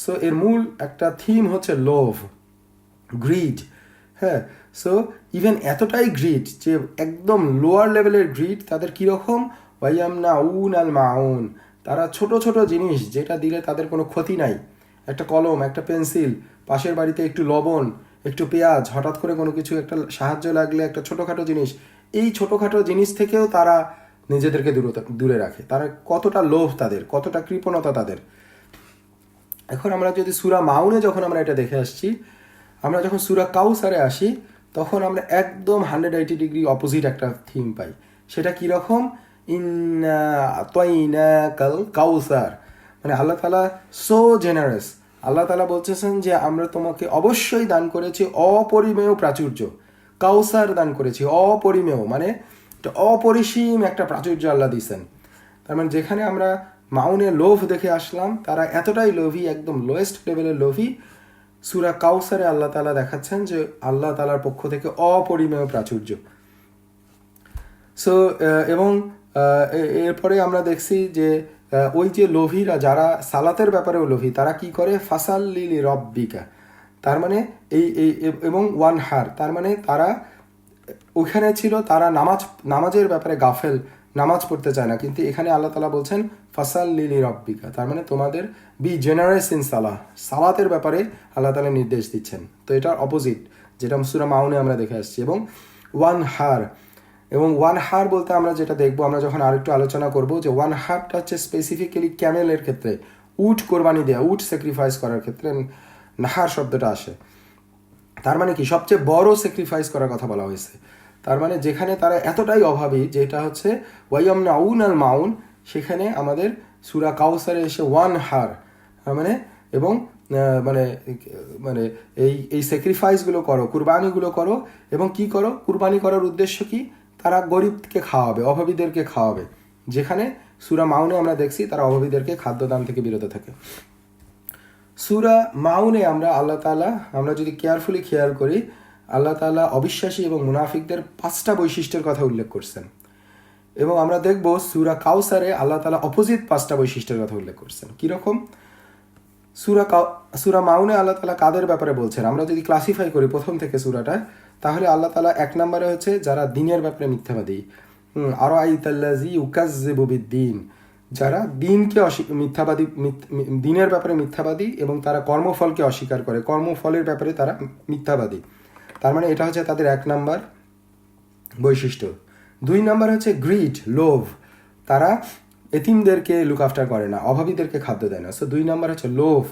সো এর মূল একটা থিম হচ্ছে লোভ, গ্রিড। হ্যাঁ, সো ইভেন এতটাই গ্রিড যে একদম লোয়ার লেভেলের গ্রিড তাদের কীরকম, ওয়ায়ামনাউন আল মাউন। তারা ছোট ছোট জিনিস যেটা দিলে তাদের কোনো ক্ষতি নাই, একটা কলম, একটা পেন্সিল, পাশের বাড়িতে একটু লবণ, একটু পেঁয়াজ, হঠাৎ করে কোনো কিছু একটা সাহায্য লাগলে একটা ছোটোখাটো জিনিস, এই ছোটোখাটো জিনিস থেকেও তারা নিজেদেরকে দূরে রাখে। তারা কতটা লোভ তাদের, কতটা কৃপণতা তাদের। এখন আমরা যদি সূরা মাউনে যখন আমরা এটা দেখে আসছি, আমরা যখন সূরা কাউসারে আসি, তখন আমরা একদম 180 ডিগ্রি অপোজিট একটা থিম পাই। সেটা কীরকম, ইন্না আতাইনাকাল কাউসার। মানে আল্লাহ তাআলা সো জেনারেস। আল্লাহ তাআলা বলতেছেন যে আমরা তোমাকে অবশ্যই দান করেছি অপরিমেয় প্রাচুর্য। কাউসার দান করেছি অপরিমেয়, মানে অপরিসীম একটা প্রাচুর্য আল্লাহ দিয়েছেন। তার মানে যেখানে আমরা মাউনে লোভ দেখে আসলাম, তারা এতটাই লোভী, একদম লোয়েস্ট লেভেলের লোভী, সূরা কাউসারে আল্লাহ তাআলা দেখাচ্ছেন যে আল্লাহ তাআলার পক্ষ থেকে অপরিমেয় প্রাচুর্য। সো এবং এরপরে আমরা দেখছি যে ওই যে লোভীরা, যারা সালাতের ব্যাপারেও লোভী, তারা কি করে, ফাসাল্লি লিরাব্বিকা। তার মানে এবং ওয়ানহার, তার মানে তারা ওইখানে ছিল তারা নামাজের ব্যাপারে গাফেল, নামাজ পড়তে চায় না, কিন্তু এখানে আল্লাহ তাআলা বলছেন ফাসাল্লি লিরাব্বিকা। তার মানে তোমাদের বি জেনারেস ইন সালাতের ব্যাপারে আল্লাহ তাআলা নির্দেশ দিচ্ছেন। তো এটার অপোজিট যেটা সূরা মাউনে আমরা দেখে আসছি। এবং ওয়ান হার বলতে আমরা যেটা দেখবো, আমরা যখন আরেকটু আলোচনা করব, যে ওয়ান হারটা হচ্ছে স্পেসিফিক্যালি ক্যামেলের ক্ষেত্রে, উট কোরবানি দেওয়া, উট স্যাক্রিফাইস করার ক্ষেত্রে নাহার শব্দটা আসে। তার মানে কি, সবচেয়ে বড় স্যাক্রিফাইস করার কথা বলা হয়েছে। তার মানে যেখানে তারা এতটাই অভাবী, যেটা হচ্ছে ওয়ায়ামনাউন আল মাউন, সেখানে আমাদের সূরা কাউসারে এসে ওয়ান হার মানে, এবং মানে এই স্যাক্রিফাইসগুলো করো, কুরবানিগুলো করো। এবং কি করো, কুরবানি করার উদ্দেশ্য কি, তারা গরিবকে খাওয়াবে, অভাবীদেরকে খাওয়াবে। যেখানে সূরা মাউনে আমরা দেখছি তারা অভাবীদেরকে খাদ্যদান থেকে বিরত থাকে। সূরা মাউনে আল্লাহ তাআলা, আমরা যদি কেয়ারফুলি খেয়াল করি, আল্লাহ তাআলা অবিশ্বাসী এবং মুনাফিকদের 5টা বৈশিষ্ট্যের কথা উল্লেখ করছেন। এবং আমরা দেখব সূরা কাউসারে আল্লাহ তাআলা অপোজিট 5টা বৈশিষ্ট্যের কথা উল্লেখ করছেন। কীরকম, সূরা মাউনে আল্লাহ তাআলা কাদের ব্যাপারে বলছেন? আমরা যদি ক্লাসিফাই করি প্রথম থেকে সূরাটা, তাহলে আল্লাহ তাআলা এক নম্বরে হচ্ছে যারা দিনের ব্যাপারে মিথ্যাবাদী, আরাআইতাল্লাযী ইউকাযযিবু বিদ্দীন, যারা দিনকে মিথ্যাবাদী, দিনের ব্যাপারে মিথ্যাবাদী এবং তারা কর্মফলকে অস্বীকার করে, কর্মফলের ব্যাপারে তারা মিথ্যাবাদী। তার মানে এটা হচ্ছে তাদের এক নাম্বার বৈশিষ্ট্য। দুই নাম্বার হচ্ছে গ্রিড, লোভ, তারা এতিমদেরকে লুক আফটার করে না, অভাবীদেরকে খাদ্য দেয় না। সো দুই নাম্বার হচ্ছে লোভ,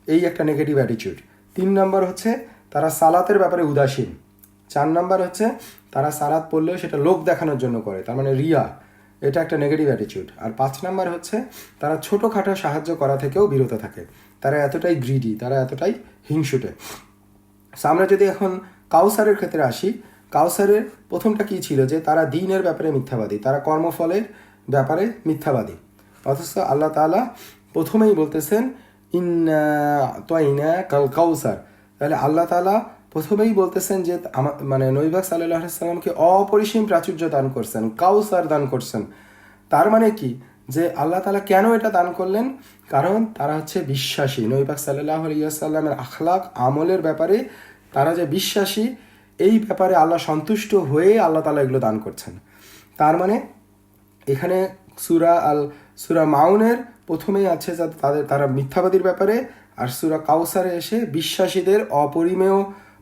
এই একটা নেগেটিভ অ্যাটিটিউড। তিন নাম্বার হচ্ছে তারা সালাতের ব্যাপারে উদাসীন। চার নাম্বার হচ্ছে তারা সালাত পড়লেও সেটা লোক দেখানোর জন্য করে, তার মানে রিয়া, এটা একটা নেগেটিভ অ্যাটিটিউড। আর পাঁচ নাম্বার হচ্ছে তারা ছোটোখাটো সাহায্য করা থেকেও বিরত থাকে, তারা এতটাই গ্রিডি, তারা এতটাই হিংসুটে। আমরা যদি এখন কাউসারের ক্ষেত্রে আসি, কাউসারের প্রথমটা কী ছিল? যে তারা দ্বীনের ব্যাপারে মিথ্যাবাদী, তারা কর্মফলের ব্যাপারে মিথ্যাবাদী। অথচ আল্লাহ তাআলা প্রথমেই বলতেছেন ইন্না আ'তাইনা কাল কাউসার। তাহলে আল্লাহ তাআলা প্রথমেই বলতেছেন যে মানে নবী পাক সাল্লাল্লাহু আলাইহি সাল্লামকে অপরিসীম প্রাচুর্য দান করছেন, কাউসার দান করছেন। তার মানে কি? যে আল্লাহ তাআলা কেন এটা দান করলেন? কারণ তারা হচ্ছে বিশ্বাসী। নবী পাক সাল্লাল্লাহু আলাইহি ওয়াসাল্লামের আখলাক, আমলের ব্যাপারে তারা যে বিশ্বাসী, এই ব্যাপারে আল্লাহ সন্তুষ্ট হয়ে আল্লাহ তাআলা এগুলো দান করছেন। তার মানে এখানে সূরা মাউনের প্রথমেই আছে যে তারা মিথ্যাবাদীর ব্যাপারে, আর সূরা কাউসারে এসে বিশ্বাসীদের অপরিমেয়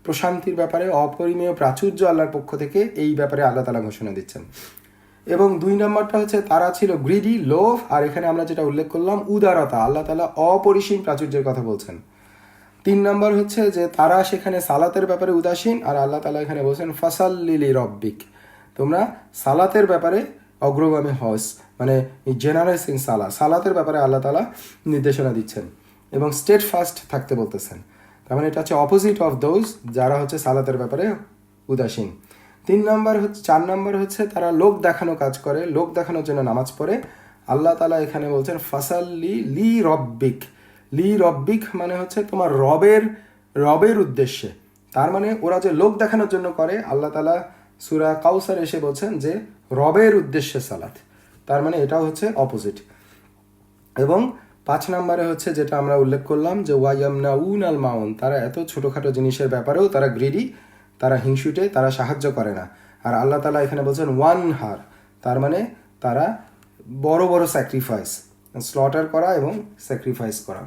প্রশান্তির ব্যাপারে, অপরিমেয় প্রাচুর্য আল্লাহর পক্ষ থেকে এই ব্যাপারে আল্লাহ তাআলা ঘোষণা দিচ্ছেন। এবং দুই নম্বরটা হচ্ছে তারা ছিল গ্রিডি, লোভ, আর এখানে আমরা যেটা উল্লেখ করলাম উদারতা, আল্লাহ তাআলা অপরিসীম প্রাচুর্যের কথা বলছেন। তিন নম্বর হচ্ছে যে তারা সেখানে সালাতের ব্যাপারে উদাসীন, আর আল্লাহ তাআলা এখানে বলছেন ফাসাল্লি লিরাব্বিক, তোমরা সালাতের ব্যাপারে অগ্রগামী হস, মানে জেনারেস ইন সালাতের ব্যাপারে আল্লাহ তাআলা নির্দেশনা দিচ্ছেন এবং স্টেট ফাস্ট থাকতে বলতেছেন। তার মানে এটা হচ্ছে অপোজিট অফ দোজ যারা হচ্ছে সালাতের ব্যাপারে উদাসীন। চার নম্বর হচ্ছে তারা লোক দেখানো কাজ করে, লোক দেখানোর জন্য নামাজ পড়ে। আল্লাহ তাআলা এখানে বলছেন ফাসাল্লি লি রব্বিক, লি রব্বিক মানে হচ্ছে তোমার রবের উদ্দেশ্যে। তার মানে ওরা যে লোক দেখানোর জন্য করে, আল্লাহ তাআলা সূরা কাউসার এসে বলছেন যে রবের উদ্দেশ্যে সালাত, তার মানে এটাও হচ্ছে অপোজিট। এবং পাঁচ নম্বরে হচ্ছে যেটা আমরা উল্লেখ করলাম যে ওয়ায়ামনাউন আল মাউন, তারা এত ছোটোখাটো জিনিসের ব্যাপারেও তারা গ্রিডি, তারা হিংসুটে, তারা সাহায্য করে না। আর আল্লাহ তাআলা এখানে বলছেন ওয়ান হার, তার মানে তারা বড় বড় স্যাক্রিফাইস, স্লটার করা এবং স্যাক্রিফাইস করা।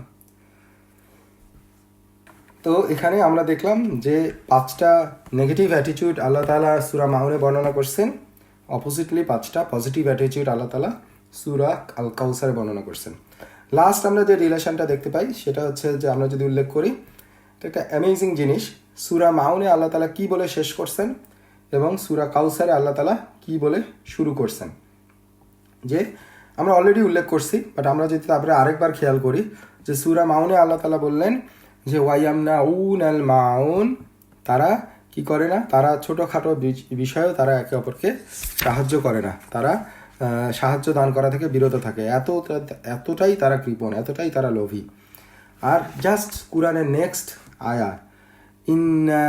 তো এখানে আমরা দেখলাম যে পাঁচটা নেগেটিভ অ্যাটিটিউড আল্লাহ তাআলা সূরা মাউনে বর্ণনা করছেন, অপোজিটলি পাঁচটা পজিটিভ অ্যাটিটিউড আল্লাহ তাআলা সূরা আল কাউসারে বর্ণনা করছেন। লাস্ট আমরা যে রিলেশনটা দেখতে পাই সেটা হচ্ছে যে আমরা যদি উল্লেখ করি, এটা একটা অ্যামেজিং জিনিস। সূরা মাউনে আল্লাহ তাআলা কী বলে শেষ করছেন এবং সূরা কাউসারে আল্লাহ তাআলা কী বলে শুরু করছেন, যে আমরা অলরেডি উল্লেখ করছি, বাট আমরা যদি তারপরে আরেকবার খেয়াল করি যে সূরা মাউনে আল্লাহ তাআলা বললেন যে ওয়ায়ামনাউন আল মাউন, তারা কি করে না, তারা ছোটোখাটো বিষয়েও তারা একে অপরকে সাহায্য করে না, তারা সাহায্য দান করা থেকে বিরত থাকে, এতটাই তারা কৃপণ, এতটাই তারা লোভী। আর জাস্ট কুরআনের নেক্সট আয়া ইন্না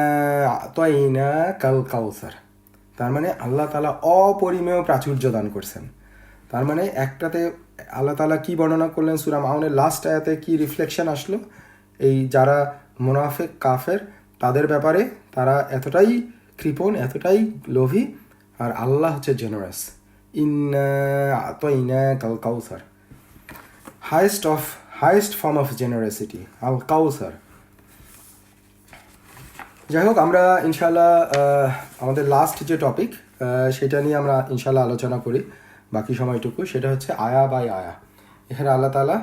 আ'তাইনা কাল কাউসার, তার মানে আল্লাহ তাআলা অপরিমেয় প্রাচুর্য দান করছেন। তার মানে একটাতে আল্লাহ তাআলা কি বর্ণনা করলেন, সূরা মাউনের লাস্ট আয়াতে কি রিফ্লেকশন আসলো, এই যারা মুনাফিক কাফের তাদের ব্যাপারে, তারা এতটাই কৃপণ, এতটাই লোভী, আর আল্লাহ হচ্ছে জেনারাস। ইন্না আ'তাইনা কাল কাউসার, হাইয়েস্ট ফর্ম অফ জেনারেসিটি, আল কাউসার। যাই হোক, আমরা ইনশাল্লাহ আমাদের লাস্ট যে টপিক সেটা নিয়ে আমরা ইনশাল্লাহ আলোচনা করি বাকি সময়টুকু, সেটা হচ্ছে আয়া বাই আয়া। এখানে আল্লাহ তাআলা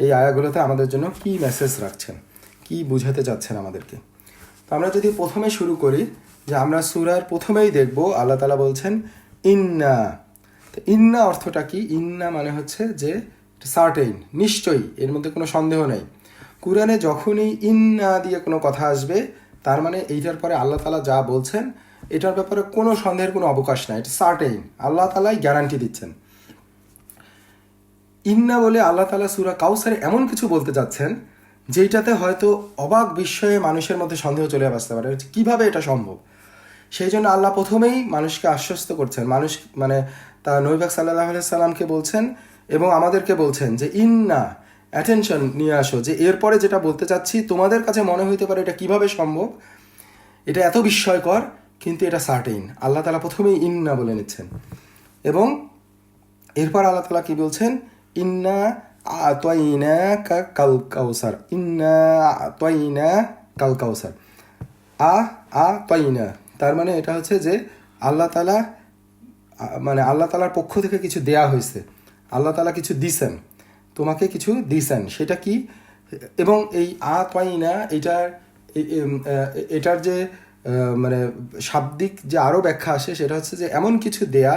এই আয়াগুলোতে আমাদের জন্য কি মেসেজ রাখছেন, কি বুঝাতে চাচ্ছেন আমাদেরকে। তো আমরা যদি প্রথমে শুরু করি, যে আমরা সূরার প্রথমেই দেখব আল্লাহ তাআলা বলছেন ইন্না। তো ইন্না অর্থটা কি? ইন্না মানে হচ্ছে যে সার্টেইন, নিশ্চয়ই, এর মধ্যে কোনো সন্দেহ নেই। কুরআনে যখনই ইন্না দিয়ে কোনো কথা আসবে, তার মানে এইটার পরে আল্লাহ তাআলা যা বলছেন এটার ব্যাপারে কোনো সন্দেহের কোনো অবকাশ নাই, এটা সার্টেইন, আল্লাহ তাআলাই গ্যারান্টি দিচ্ছেন। ইন্না বলে আল্লাহ তাআলা সূরা কাউসারে এমন কিছু বলতে যাচ্ছেন যেইটাতে হয়তো অবাক বিস্ময়ে মানুষের মধ্যে সন্দেহ চলে আসতে পারে, কিভাবে এটা সম্ভব। সেই জন্য আল্লাহ প্রথমেই মানুষকে আশ্বস্ত করছেন, মানুষ মানে তা নবী পাক সাল্লাল্লাহু আলাইহি সাল্লামকে বলছেন এবং আমাদেরকে বলছেন যে ইন্না, অ্যাটেনশন নিয়ে আসো যে এরপরে যেটা বলতে চাচ্ছি তোমাদের কাছে মনে হইতে পারে এটা কিভাবে সম্ভব, এটা এত বিস্ময়কর, কিন্তু এটা সার্টেইন। আল্লাহ তাআলা প্রথমেই ইন্না বলে নিচ্ছেন এবং এরপর আল্লাহ তাআলা কি বলছেন, ইন্না আতয়না কাল কাউসার, ইন্না আতয়না কাল কাউসার। তয়না তার মানে এটা হচ্ছে যে আল্লাহ তাআলা মানে আল্লাহ তাআলার পক্ষ থেকে কিছু দেয়া হয়েছে, আল্লাহ তাআলা কিছু দিছেন, তোমাকে কিছু দিছেন, সেটা কি? এবং এই তয়না এটার যে মানে শাব্দিক যে আরও ব্যাখ্যা আসে সেটা হচ্ছে যে এমন কিছু দেয়া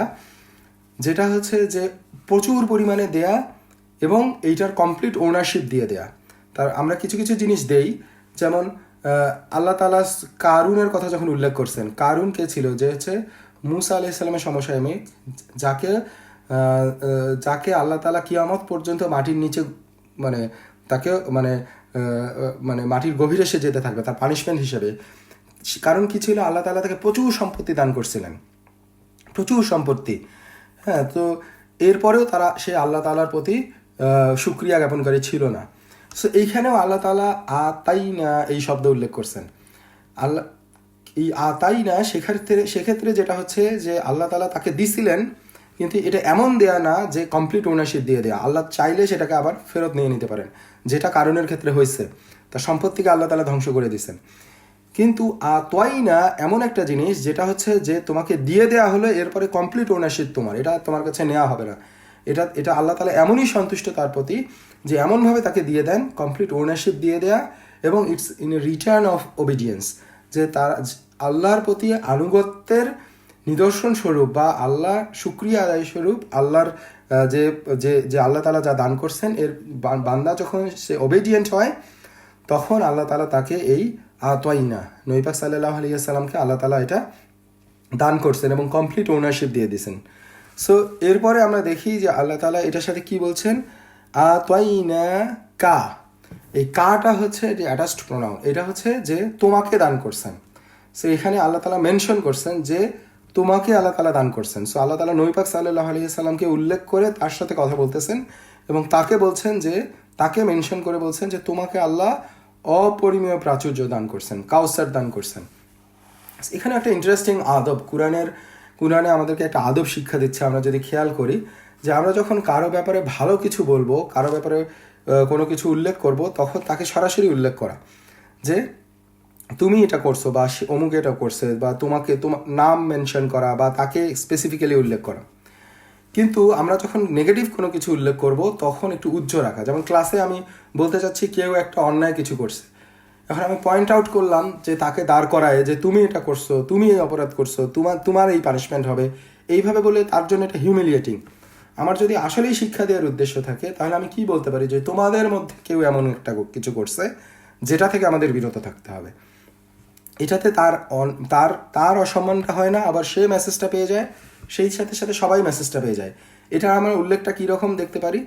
যেটা হচ্ছে যে প্রচুর পরিমাণে দেয়া এবং এইটার কমপ্লিট ওনারশিপ দিয়ে দেয়া। তার আমরা কিছু কিছু জিনিস দেই, যেমন আল্লাহ তাআলা কারুনের কথা যখন উল্লেখ করছেন, কারুন কে ছিল? যে হচ্ছে মুসা আলাইহিস সালামের সমসাময়িক, যাকে আল্লাহ তাআলা কিয়ামত পর্যন্ত মাটির নিচে মানে তাকে মানে মানে মাটির গভীরে সে যেতে থাকবে তার পানিশমেন্ট হিসেবে। কারণ কি ছিল? আল্লাহ তাআলা তাকে প্রচুর সম্পত্তি দান করছিলেন, প্রচুর সম্পত্তি। হ্যাঁ, তো এরপরেও তারা সে আল্লাহ তাআলার প্রতি শুকরিয়া জ্ঞাপনকারী ছিল না। সো এইখানেও আল্লাহ তাআলা আতাইনা এই শব্দ উল্লেখ করছেন। আল্লাহ এই আতাইনা সেক্ষেত্রে যেটা হচ্ছে যে আল্লাহ তাআলা তাকে দিছিলেন, কিন্তু এটা এমন দেয়া না যে কমপ্লিট ওনারশিপ দিয়ে দেয়া। আল্লাহ চাইলে সেটাকে আবার ফেরত নিয়ে নিতে পারেন, যেটা কারণের ক্ষেত্রে হয়েছে, তার সম্পত্তিকে আল্লাহ তাআলা ধ্বংস করে দিয়েছেন। কিন্তু আতওয়াইনা এমন একটা জিনিস যেটা হচ্ছে যে তোমাকে দিয়ে দেয়া হলো, এরপরে কমপ্লিট ওনারশিপ তোমার, এটা তোমার কাছে নেওয়া হবে না। এটা আল্লাহ তাআলা এমনই সন্তুষ্ট তার প্রতি যে এমনভাবে তাকে দিয়ে দেন, কমপ্লিট ওনারশিপ দিয়ে দেয়া, এবং it's in a return of obedience, যে তার আল্লাহর প্রতি আনুগত্যের নিদর্শন স্বরূপ বা আল্লাহ শুকরিয়া আদায় স্বরূপ আল্লাহর যে যে যে আল্লাহ তাআলা যা দান করছেন, এর বান্দা যখন সে ওবিডিয়েন্ট হয় তখন আল্লাহ তাআলা তাকে এই আতওয়াইনা নবী পাক সাল্লাল্লাহু আলাইহি ওয়াসাল্লামকে আল্লাহ তাআলা এটা দান করছেন এবং কমপ্লিট ওনারশিপ দিয়ে দিয়েছেন। সো এরপরে আমরা দেখি যে আল্লাহ তাআলা এটার সাথে কি বলছেন, আতওয়াইনা কা। এই কাটা হচ্ছে যে অ্যাটাচড প্রোনাউন, এটা হচ্ছে যে তোমাকে দান করছেন। সো এখানে আল্লাহ তাআলা মেনশন করছেন যে তোমাকে আল্লাহ তাআলা দান করছেন। সো আল্লাহ তাআলা নবী পাক সাল্লাল্লাহু আলাইহি ওয়াসাল্লামকে উল্লেখ করে তার সাথে কথা বলতেছেন এবং তাকে বলছেন যে, তাকে মেনশন করে বলছেন যে তোমাকে আল্লাহ অপরিমেয় প্রাচুর্য দান করছেন, কাউসার দান করছেন। এখানে একটা ইন্টারেস্টিং আদব, কুরআনে আমাদেরকে একটা আদব শিক্ষা দিচ্ছে। আমরা যদি খেয়াল করি যে আমরা যখন কারো ব্যাপারে ভালো কিছু বলবো, কারো ব্যাপারে কোনো কিছু উল্লেখ করব, তখন তাকে সরাসরি উল্লেখ করা যে তুমি এটা করছো বা অমুক এটা করছে, বা তোমার নাম মেনশন করা বা তাকে স্পেসিফিক্যালি উল্লেখ করা। কিন্তু আমরা যখন নেগেটিভ কোনো কিছু উল্লেখ করব তখন একটু উজ্জ্ব রাখা। যেমন ক্লাসে আমি বলতে চাচ্ছি কেউ একটা অন্যায় কিছু করছে, এখন আমি পয়েন্ট আউট করলাম যে তাকে দাঁড় করায় যে তুমি এটা করছো, তুমি এই অপরাধ করছো, তোমার এই পানিশমেন্ট হবে, এইভাবে বলে তার জন্য এটা হিউমিলিয়েটিং। আমার যদি আসলেই শিক্ষা দেওয়ার উদ্দেশ্য থাকে তাহলে আমি কি বলতে পারি যে তোমাদের মধ্যে কেউ এমন একটা কিছু করছে যেটা থেকে আমাদের বিরত থাকতে হবে। এটাতে তার অসম্মানটা হয় না, আবার সে মেসেজটা পেয়ে যায়, সেই সাথে সাথে সবাই মেসেজটা পেয়ে যায়। এটা আমার উল্লেখটা কীরকম দেখতে পারি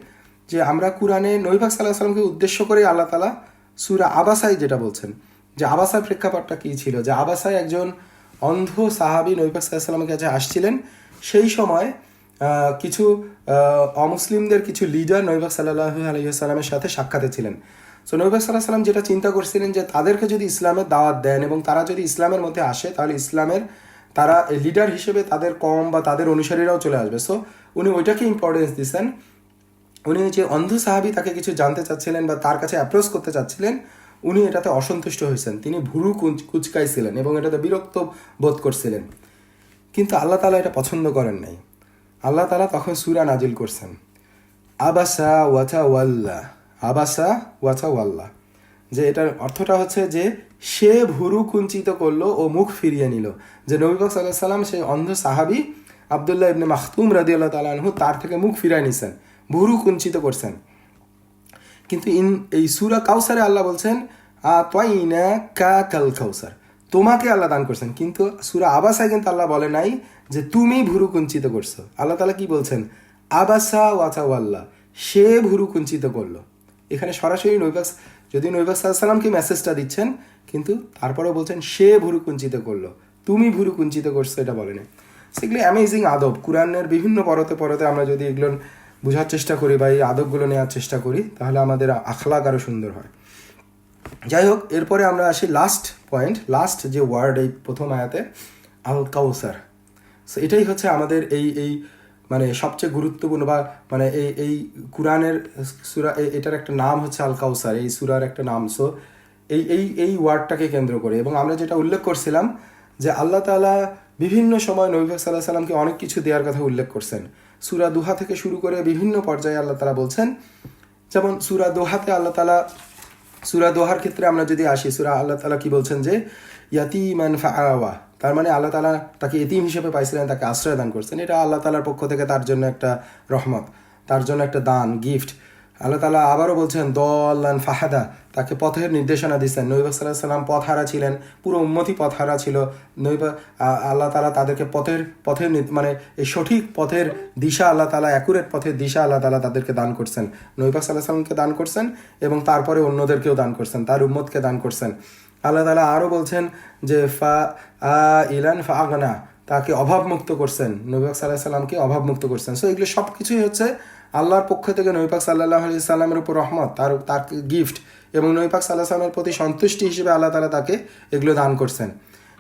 যে আমরা কুরআনে নবী পাক সাল্লাল্লাহু আলাইহি সাল্লামকে উদ্দেশ্য করে আল্লাহ তাআলা সূরা আবাসায় যেটা বলছেন, যে আবাসার প্রেক্ষাপটটা কী ছিল, যে আবাসায় একজন অন্ধ সাহাবী নবী পাক সাল্লাল্লাহু আলাইহি সাল্লামের কাছে আসছিলেন। সেই সময় কিছু অমুসলিমদের কিছু লিডার নবী পাক সাল্লাল্লাহু আলাইহি সাল্লামের সাথে সাক্ষাতে ছিলেন। সো নবী পাক সাল্লাল্লাহু আলাইহি সাল্লাম যেটা চিন্তা করছিলেন যে তাদেরকে যদি ইসলামের দাওয়াত দেন এবং তারা যদি ইসলামের মধ্যে আসে তাহলে ইসলামের তারা লিডার হিসেবে তাদের কম বা তাদের অনুসারীরাও চলে আসবে। সো উনি ওইটাকে ইম্পর্টেন্স দিচ্ছেন। উনি যে অন্ধ সাহাবী তাকে কিছু জানতে চাচ্ছিলেন বা তার কাছে অ্যাপ্রোচ করতে চাচ্ছিলেন, উনি এটাতে অসন্তুষ্ট হয়েছেন, তিনি ভুরু কুচকাইছিলেন এবং এটাতে বিরক্ত বোধ করছিলেন। কিন্তু আল্লাহ তাআলা এটা পছন্দ করেন নাই। আল্লাহ তাআলা তখন সূরা নাজিল করছেন, আবাসা ওয়াতাওয়াল্লা, আবাসা ওয়াতাওয়াল্লা, যে এটার অর্থটা হচ্ছে যে সে ভুরু কুঞ্চিত করলো ও মুখ ফিরিয়ে নিল। যে নবী পাক সাল্লাল্লাহু আলাইহি সাল্লাম সেই অন্ধ সাহাবী আব্দুল্লাহ ইবনে মাখতুম রাদিয়াল্লাহু তাআলা আনহু তার থেকে মুখ ফিরায় নিছেন, ভুরু কুঞ্চিত করছেন। কিন্তু এই সূরা কাউসারে আল্লাহ বলছেন আতাইনা কাল কাউসার, তোমাকে আল্লাহ দান করছেন। কিন্তু সূরা আবাসায় কিন্তু আল্লাহ বলে নাই যে তুমি ভুরু কুঞ্চিত করছো। আল্লাহ তাআলা কি বলছেন, আবাসা ওয়াতাওয়াল্লা, সে ভুরু কুঞ্চিত করলো। এখানে সরাসরি নবী পাক সাল্লাল্লাহু আলাইহি সাল্লামকে মেসেজটা দিচ্ছেন, কিন্তু তারপরেও বলছেন সে ভুরু কুঞ্চিত করলো, তুমি ভুরু কুঞ্চিত করছো এটা বলেনি। সেগুলি অ্যামেজিং আদব। কুরআনের বিভিন্ন পরতে আমরা যদি এগুলো বোঝার চেষ্টা করি বা এই আদবগুলো নেওয়ার চেষ্টা করি, তাহলে আমাদের আখলাক আরও সুন্দর হয়। যাই হোক, এরপরে আমরা আসি লাস্ট পয়েন্ট, লাস্ট যে ওয়ার্ড এই প্রথম আয়াতে, আল কাউসার। সো এটাই হচ্ছে আমাদের এই মানে সবচেয়ে গুরুত্বপূর্ণ, বা মানে এই কুরআনের সূরা, এটার একটা নাম হচ্ছে আল কাউসার, এই সূরার একটা নাম। সো এই ওয়ার্ডটাকে কেন্দ্র করে, এবং আমরা যেটা উল্লেখ করছিলাম যে আল্লাহ তাআলা বিভিন্ন সময় নবী পাক সাল্লাল্লাহু আলাইহি সাল্লামকে অনেক কিছু দেওয়ার কথা উল্লেখ করছেন। সূরা দুহা থেকে শুরু করে বিভিন্ন পর্যায়ে আল্লাহ তাআলা বলছেন। যেমন সূরা দোহাতে আল্লাহ তাআলা, সূরা দোহার ক্ষেত্রে আমরা যদি আসি, সূরা আল্লাহ তাআলা কি বলছেন যে ইয়াতীমান ফাআওয়া, তার মানে আল্লাহ তাআলা তাকে এতিম হিসেবে পাইছিলেন, তাকে আশ্রয় দান করছেন। এটা আল্লাহ তাআলার পক্ষ থেকে তার জন্য একটা রহমত, তার জন্য একটা দান, গিফট। আল্লাহ তাআলা আবারও বলছেন দল্লান ফাহাদা, তাকে পথের নির্দেশনা দিচ্ছেন। নবী পাক সাল্লাল্লাহু আলাইহি সাল্লাম পথহারা ছিলেন, পুরো উম্মতি পথহারা ছিল। আল্লাহ তাআলা তাদেরকে পথের মানে এই সঠিক পথের দিশা, আল্লাহ তাআলা অ্যাকুরেট পথের দিশা আল্লাহ তাআলা তাদেরকে দান করছেন। নবী পাক সাল্লাল্লাহু আলাইহি সাল্লামকে দান করছেন এবং তারপরে অন্যদেরকেও দান করছেন, তার উম্মতকে দান করছেন। আল্লাহ তাআলা আরও বলছেন যে ইলান ফাগনা, তাকে অভাবমুক্ত করছেন, নবী পাক সাল্লাল্লাহু আলাইহি সাল্লামকে অভাবমুক্ত করছেন। সো এগুলো সব কিছুই হচ্ছে আল্লাহর পক্ষ থেকে নবী পাক সাল্লাল্লাহু আলাইহি সাল্লামের উপর রহমত, তার গিফট, এবং নবী পাক সাল্লাল্লাহু আলাইহি সাল্লামের প্রতি সন্তুষ্টি হিসেবে আল্লাহ তাআলা তাকে এগুলো দান করছেন।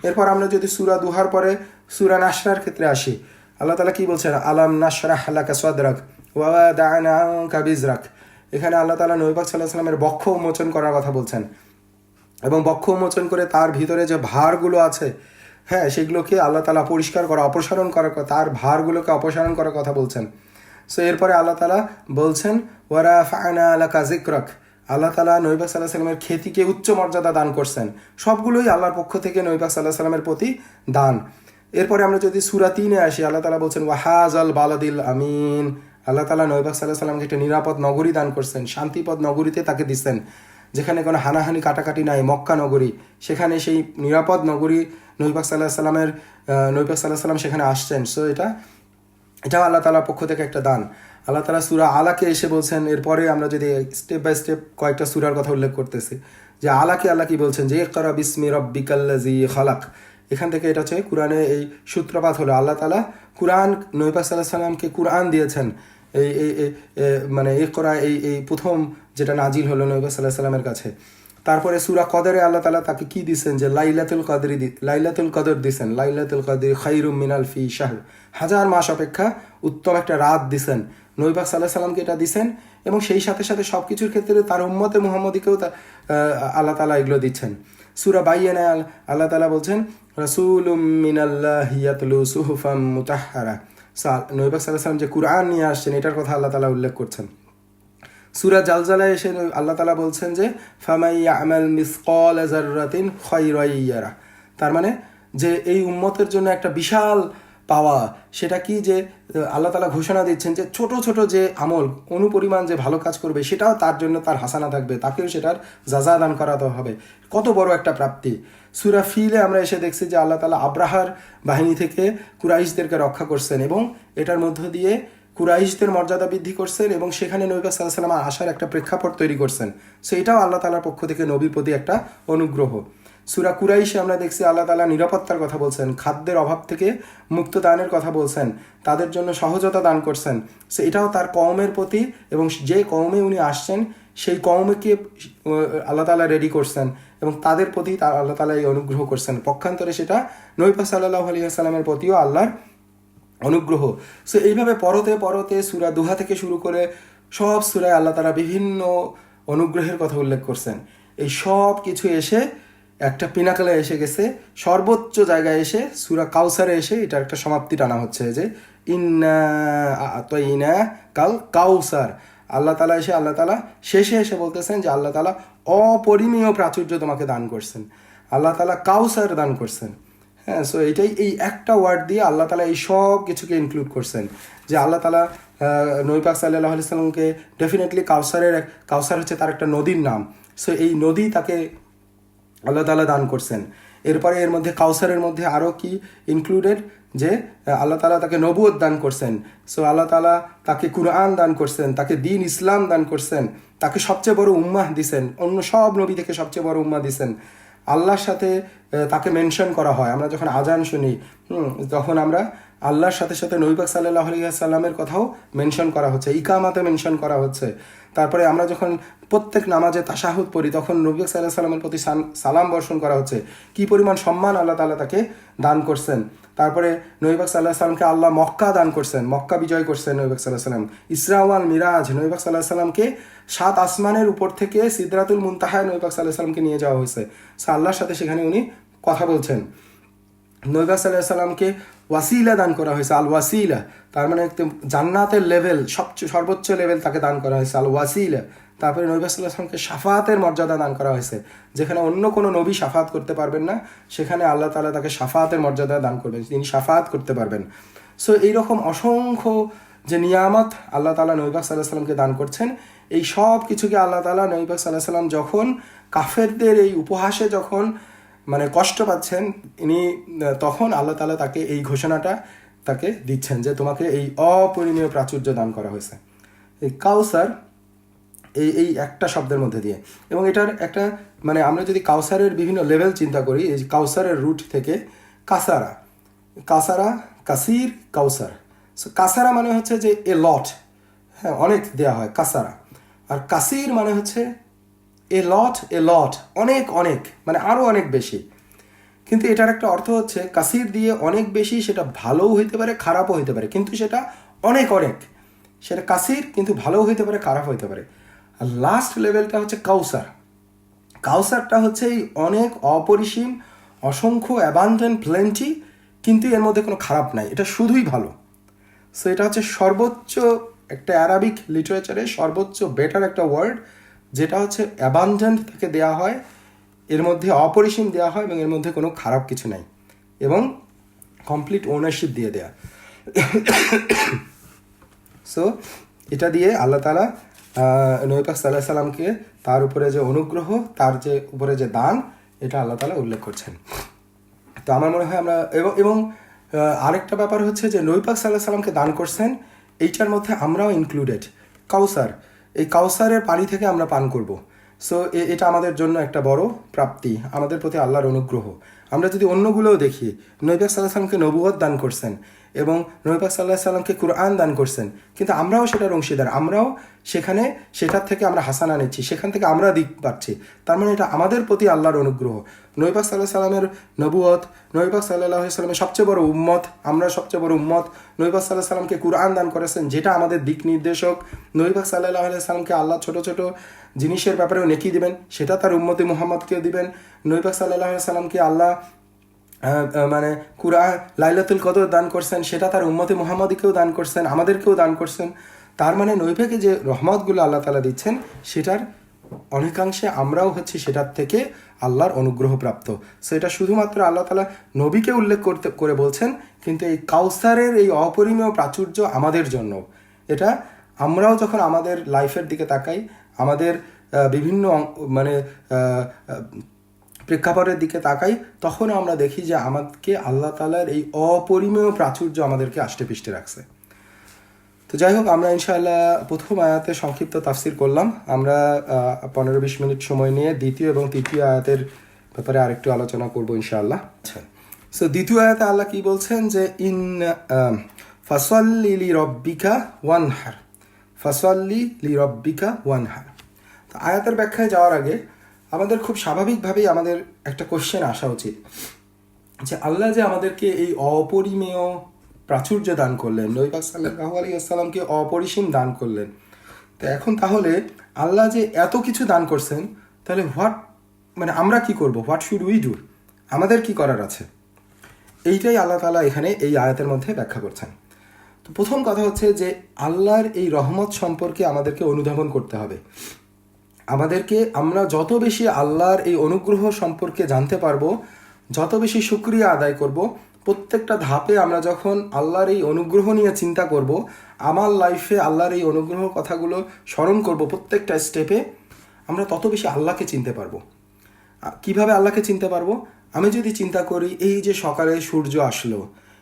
এরপর আমরা যদি সূরা দুহার পরে সূরা নাসরার ক্ষেত্রে আসি, আল্লাহ তাআলা কি বলছেন, আলাম নাশরাহ লাকা সাদরাক ওয়া ওয়াদা'না আনকা বিজরাক। এখানে আল্লাহ তাআলা নবী পাক সাল্লাল্লাহু আলাইহি সাল্লামের বক্ষ উন্মোচন করার কথা বলছেন, এবং বক্ষ উন্মোচন করে তার ভিতরে যে ভারগুলো আছে, হ্যাঁ, সেগুলোকে আল্লাহ তাআলা পরিষ্কার করা, অপসারণ করার, তার ভারগুলোকে অপসারণ করার কথা বলছেন। সো এরপরে আল্লাহ তাআলা বলছেন ওয়ারাফা'না লাকা যিকরাক, আল্লাহ তাআলা নবী পাক সাল্লাল্লাহু আলাইহি সাল্লামের খ্যাতিকে উচ্চ মর্যাদা দান করছেন। সবগুলোই আল্লাহর পক্ষ থেকে নবী পাক সাল্লাল্লাহু আলাইহি সাল্লামের প্রতি দান। এরপরে আমরা যদি সূরা ৩-এ আসি, আল্লাহ তাআলা বলছেন ওয়াহাজাল বালাদিল আমিন, আল্লাহ তাআলা নবী পাক সাল্লাল্লাহু আলাইহি সাল্লামকে একটা নিরাপদ নগরী দান করছেন, শান্তিপদ নগরীতে তাকে দিচ্ছেন, যেখানে কোনো হানাহানি কাটাকাটি নাই, মক্কা নগরী। সেখানে সেই নিরাপদ নগরী নবী পাক সাল্লাল্লাহু আলাইহি সাল্লাম সেখানে আসছেন। সো এটাও আল্লাহ তাআলার পক্ষ থেকে একটা দান। আল্লাহ তাআলা সূরা আলাকে এসে বলছেন, এরপরে আমরা যদি স্টেপ বাই স্টেপ কয়েকটা সূরার কথা উল্লেখ করতেছি, যে আলাকে আল্লাহ কি বলছেন, যে ইকরা বিসমি রাব্বিকাল্লাযী খালাক। এখান থেকে এটা হচ্ছে কোরআনে এই সূত্রপাত হলো। আল্লাহ তাআলা কুরআন, নবী পাক সাল্লাল্লাহু আলাইহি সাল্লামকে কুরআন দিয়েছেন। এই মানে ইকরা, এই প্রথম যেটা নাজিল হলো নবী পাক সাল্লাল্লাহু আলাইহি সাল্লামের কাছে। তারপরে সূরা কদরে আল্লাহ তাআলা তাকে কি দিয়েছেন, যে লাইলাতুল কদর দিয়েছেন, লাইলাতুল কদর খায়রুম মিন আলফি শাহর, হাজার মাস অপেক্ষা উত্তম একটা রাত দিয়েছেন। নবী পাক সাল্লাল্লাহু আলাইহি সাল্লামকে এটা দিয়েছেন, এবং সেই সাথে সাথে সব কিছুর ক্ষেত্রে তার উম্মতে মুহাম্মদীকেও আল্লাহ তাআলা এগুলো দিচ্ছেন। সূরা বাইয়িনা আল্লাহ তাআলা বলছেন রাসূলুম মিনাল্লাহি ইয়াতলু সুহুফাম মুতাহহারা। নবী পাক সাল্লাল্লাহু আলাইহি সাল্লাম যে কুরআন নিয়ে আসছেন, এটার কথা আল্লাহ তাআলা উল্লেখ করছেন। সূরা জালজালায় এসে আল্লাহ তাআলা বলছেন যে ফামাই ইয়ামাল মিসকালা যাররাতিন খায়রান ইয়ারা, তার মানে যে এই উম্মতের জন্য একটা বিশাল পাওয়া, সেটা কি, যে আল্লাহ তাআলা ঘোষণা দিচ্ছেন যে ছোট ছোট যে আমল, অনুপরিমাণ যে ভালো কাজ করবে, সেটাও তার জন্য তার হাসানা থাকবে, তাকেও সেটার যাজা দান করাতে হবে। কত বড় একটা প্রাপ্তি। সূরা ফিলে আমরা এসে দেখছি যে আল্লাহ তাআলা আব্রাহার বাহিনী থেকে কুরাইশদেরকে রক্ষা করছেন, এবং এটার মধ্য দিয়ে কুরাইশদের মর্যাদা বৃদ্ধি করছেন, এবং সেখানে নবী পাক সাল্লাল্লাহু আলাইহি সাল্লাম আসার একটা প্রেক্ষাপট তৈরি করছেন। সো এটাও আল্লাহ তাআলার পক্ষ থেকে নবীর প্রতি একটা অনুগ্রহ। সূরা কুরাইশে আমরা দেখছি আল্লাহ তাআলা নিরাপত্তার কথা বলছেন, খাদ্যের অভাব থেকে মুক্ত দানের কথা বলছেন, তাদের জন্য সহজতা দান করছেন। সো এটাও তার কওমের প্রতি, এবং যে কওমে উনি আসছেন সেই কওমকে আল্লাহ তাআলা রেডি করছেন, এবং তাদের প্রতি তার আল্লাহ তাআলা এই অনুগ্রহ করছেন। পক্ষান্তরে সেটা নবী পাক সাল্লাল্লাহু আলাইহি ওয়াসাল্লামের প্রতিও আল্লাহর অনুগ্রহ। সো এইভাবে পরতে পরতে সূরা দুহা থেকে শুরু করে সব সূরায় আল্লাহ তাআলা বিভিন্ন অনুগ্রহের কথা উল্লেখ করছেন। এই সব কিছু এসে একটা পিনাকালে এসে গেছে, সর্বোচ্চ জায়গায় এসে সূরা কাউসারে এসে এটা একটা সমাপ্তি টানা হচ্ছে, যে ইন্না আতাইনা কাল কাউসার। আল্লাহ তাআলা শেষে এসে বলতেছেন যে আল্লাহ তাআলা অপরিমেয় প্রাচুর্য তোমাকে দান করছেন, আল্লাহ তাআলা কাউসার দান করছেন। হ্যাঁ, সো এইটাই, এই একটা ওয়ার্ড দিয়ে আল্লাহ তাআলা এই সব কিছুকে ইনক্লুড করছেন, যে আল্লাহ তাআলা নবী পাক সাল্লাল্লাহু আলাইহি সাল্লামকে ডেফিনেটলি কাউসার হচ্ছে তার একটা নদীর নাম। সো এই নদী তাকে আল্লাহ তাআলা দান করছেন। এরপরে এর মধ্যে কাউসারের মধ্যে আরও কি ইনক্লুডেড, যে আল্লাহ তাআলা তাকে নবুয়ত দান করছেন। সো আল্লাহ তাআলা তাকে কুরআন দান করছেন, তাকে দ্বীন ইসলাম দান করছেন, তাকে সবচেয়ে বড় উম্মাহ দিছেন, অন্য সব নবী থেকে সবচেয়ে বড় উম্মাহ দিছেন। আল্লাহর সাথে তাকে মেনশন করা হয়। আমরা যখন আজান শুনি তখন আমরা আল্লাহর সাথে সাথে নবী পাক সাল্লাল্লাহু আলাইহি ওয়াসাল্লামের কথাও মেনশন করা হচ্ছে, ইকামাতে মেনশন করা হচ্ছে। তারপরে আমরা যখন প্রত্যেক নামাজে তাশাহুদ পড়ি তখন নবী পাক সাল্লাল্লাহু আলাইহি ওয়াসাল্লামের প্রতি সালাম বর্ষণ করা হচ্ছে, কি পরিমাণ সম্মান আল্লাহ তাআলা তাকে দান করছেন। তারপরে নবী পাক সাল্লাল্লাহু আলাইহি ওয়াসাল্লামকে আল্লাহ মক্কা দান করছেন, মক্কা বিজয় করছেন নবী পাক সাল্লাল্লাহু আলাইহি ওয়াসাল্লাম। ইসরা ওয়াল মিরাজ, নবী পাক সাল্লাল্লাহু আলাইহি ওয়াসাল্লামকে 7 আসমানের উপর থেকে সিদরাতুল মুনতাহায় নবী পাক সাল্লাল্লাহু আলাইহি ওয়াসাল্লামকে নিয়ে যাওয়া হয়েছে, আল্লাহর সাথে সেখানে উনি কথা বলছেন। নবী পাক সাল্লাল্লাহু আলাইহি ওয়াসাল্লামকে ওয়াসিলা দান করা হয়েছে, আল ওয়াসিলা, তার মানে জান্নাতের লেভেল, সবচেয়ে সর্বোচ্চ লেভেল তাকে দান করা হয়েছে, আল ওয়াসিলা। তারপরে নবী পাক সাল্লাল্লাহু আলাইহি ওয়াসাল্লামকে শাফাতের মর্যাদা দান করা হয়েছে, যেখানে অন্য কোনো নবী শাফাত করতে পারবেন না, সেখানে আল্লাহ তাআলা তাকে শাফাতের মর্যাদা দান করবেন, তিনি শাফাত করতে পারবেন। সো এইরকম অসংখ্য যে নিয়ামত আল্লাহ তাআলা নবী পাক সাল্লাল্লাহু আলাইহি ওয়াসাল্লামকে দান করছেন, এই সব কিছুকে আল্লাহ তাআলা নবী পাক সাল্লাল্লাহু আলাইহি ওয়াসাল্লাম যখন কাফেরদের এই উপহাসে যখন মানে কষ্ট পাচ্ছেন, ইনি তখন আল্লাহ তাআলা তাকে এই ঘোষণাটা তাকে দিচ্ছেন যে তোমাকে এই অপরিমেয় প্রাচুর্য দান করা হয়েছে, এই কাউসার, এই একটা শব্দের মধ্যে দিয়ে। এবং এটার একটা মানে আমরা যদি কাউসারের বিভিন্ন লেভেল চিন্তা করি, এই কাউসারের রুট থেকে কাসারা, কাসারা, কাসির, কাউসার। সো কাসারা মানে হচ্ছে যে এ লট, হ্যাঁ অনেক দেয়া হয় কাসারা। আর কাসির মানে হচ্ছে এ লট, অনেক অনেক, মানে আরও অনেক বেশি। কিন্তু এটার একটা অর্থ হচ্ছে কাসির দিয়ে অনেক বেশি, সেটা ভালোও হইতে পারে খারাপও হইতে পারে, কিন্তু সেটা অনেক অনেক, সেটা কাসির কিন্তু ভালোও হইতে পারে খারাপ হইতে পারে। আর লাস্ট লেভেলটা হচ্ছে কাউসার। কাউসারটা হচ্ছে এই অনেক অপরিসীম, অসংখ্য, অ্যাবান্ডেন্ট, প্লেন্টি, কিন্তু এর মধ্যে কোনো খারাপ নাই, এটা শুধুই ভালো। সো এটা হচ্ছে সর্বোচ্চ একটা অ্যারাবিক লিটারেচারে সর্বোচ্চ বেটার একটা ওয়ার্ড, যেটা হচ্ছে অ্যাবান্ডেন্ট থেকে দেওয়া হয়, এর মধ্যে অপরিসীম দেওয়া হয় এবং এর মধ্যে কোনো খারাপ কিছু নাই, এবং কমপ্লিট ওনারশিপ দিয়ে দেয়া। সো এটা দিয়ে আল্লাহ তাআলা নবী পাক সাল্লাল্লাহু আলাইহি সাল্লামকে তার উপরে যে অনুগ্রহ, তার যে উপরে যে দান, এটা আল্লাহ তাআলা উল্লেখ করছেন। তো আমার মনে হয় আমরা এবং আরেকটা ব্যাপার হচ্ছে যে নবী পাক সাল্লাল্লাহু আলাইহি সাল্লামকে দান করছেন, এইটার মধ্যে আমরাও ইনক্লুডেড। কাউসার, এই কাউসারের পানি থেকে আমরা পান করব। সো এটা আমাদের জন্য একটা বড় প্রাপ্তি, আমাদের প্রতি আল্লাহর অনুগ্রহ। আমরা যদি অন্যগুলোও দেখি, নবী পাক সাল্লাল্লাহু আলাইহি সাল্লামকে নবুয়ত দান করছেন এবং নবী পাক সাল্লাল্লাহু আলাইহি সাল্লামকে কুরআন দান করছেন, কিন্তু আমরাও সেটার অংশীদার, আমরাও সেটার থেকে আমরা হাসানা নিচ্ছি, সেখান থেকে আমরা দিক পাচ্ছি। তার মানে এটা আমাদের প্রতি আল্লাহর অনুগ্রহ। নবী পাক সাল্লাল্লাহু আলাইহি সাল্লামের নবুয়ত, নবী পাক সাল্লাল্লাহু আলাইহি সাল্লামের সবচেয়ে বড় উম্মত, আমরা সবচেয়ে বড় উম্মত। নবী পাক সাল্লাল্লাহু আলাইহি সাল্লামকে কুরআন দান করেছেন, যেটা আমাদের দিক নির্দেশক। নবী পাক সাল্লাল্লাহু আলাইহি সাল্লামকে আল্লাহ ছোট ছোট জিনিসের ব্যাপারেও নেকি দিবেন, সেটা তার উম্মতে মুহাম্মদকেও দিবেন। নবী পাক সাল্লাল্লাহু আলাইহি সাল্লামকে আল্লাহ মানে কুরআন লাইলাতুল কদর দান করছেন, সেটা তার উম্মতে মুহাম্মদীকেও দান করছেন, আমাদেরকেও দান করছেন। তার মানে নবী পাকে যে রহমতগুলো আল্লাহ তাআলা দিচ্ছেন, সেটার অনেকাংশে আমরাও হচ্ছে সেটার থেকে আল্লাহর অনুগ্রহ প্রাপ্ত। সো এটা শুধুমাত্র আল্লাহ তাআলা নবীকে উল্লেখ করে বলছেন, কিন্তু এই কাউসারের এই অপরিমেয় প্রাচুর্য আমাদের জন্য। এটা আমরাও যখন আমাদের লাইফের দিকে তাকাই, আমাদের বিভিন্ন মানে প্রেক্ষাপটের দিকে তাকাই, তখন আমরা দেখি যে আমাদেরকে আল্লাহ তাআলার এই অপরিমেয় প্রাচুর্য আমাদেরকে আষ্টেপৃষ্টে রাখছে। তো যাই হোক, আমরা ইনশাআল্লাহ প্রথম আয়াতের সংক্ষিপ্ত তাফসির করলাম। আমরা 15-20 মিনিট সময় নিয়ে দ্বিতীয় এবং তৃতীয় আয়াতের ব্যাপারে আরেকটু আলোচনা করবো ইনশাআল্লাহ। আচ্ছা, সো দ্বিতীয় আয়াতে আল্লাহ কি বলছেন যে ফাসাল্লি লিরাব্বিকা ওয়ানহার, ফাসাল্লি লিরাব্বিকা ওয়ানহার। তো আয়াতের ব্যাখ্যায় যাওয়ার আগে আমাদের খুব স্বাভাবিকভাবেই আমাদের একটা কোশ্চেন আসা উচিত যে আল্লাহ যে আমাদেরকে এই অপরিমেয় প্রাচুর্য দান করলেন, নবী পাক সাল্লাল্লাহু আলাইহি ওয়াসাল্লামকে অপরিসীম দান করলেন, তো এখন তাহলে আল্লাহ যে এত কিছু দান করছেন, তাহলে মানে আমরা কি করব? What should we do? আমাদের কি করার আছে? এইটাই আল্লাহ তাআলা এখানে এই আয়াতের মধ্যে ব্যাখ্যা করছেন। তো প্রথম কথা হচ্ছে যে আল্লাহর এই রহমত সম্পর্কে আমাদেরকে অনুধাবন করতে হবে। আমরা যত বেশি আল্লাহর এই অনুগ্রহ সম্পর্কে জানতে পারবো, যত বেশি শুকরিয়া আদায় করব, প্রত্যেকটা ধাপে আমরা যখন আল্লাহর এই অনুগ্রহ নিয়ে চিন্তা করব, আমার লাইফে আল্লাহর এই অনুগ্রহ কথাগুলো স্মরণ করব প্রত্যেকটা স্টেপে, আমরা তত বেশি আল্লাহকে চিনতে পারবো। কিভাবে আল্লাহকে চিনতে পারবো? আমি যদি চিন্তা করি এই যে সকালে সূর্য আসলো,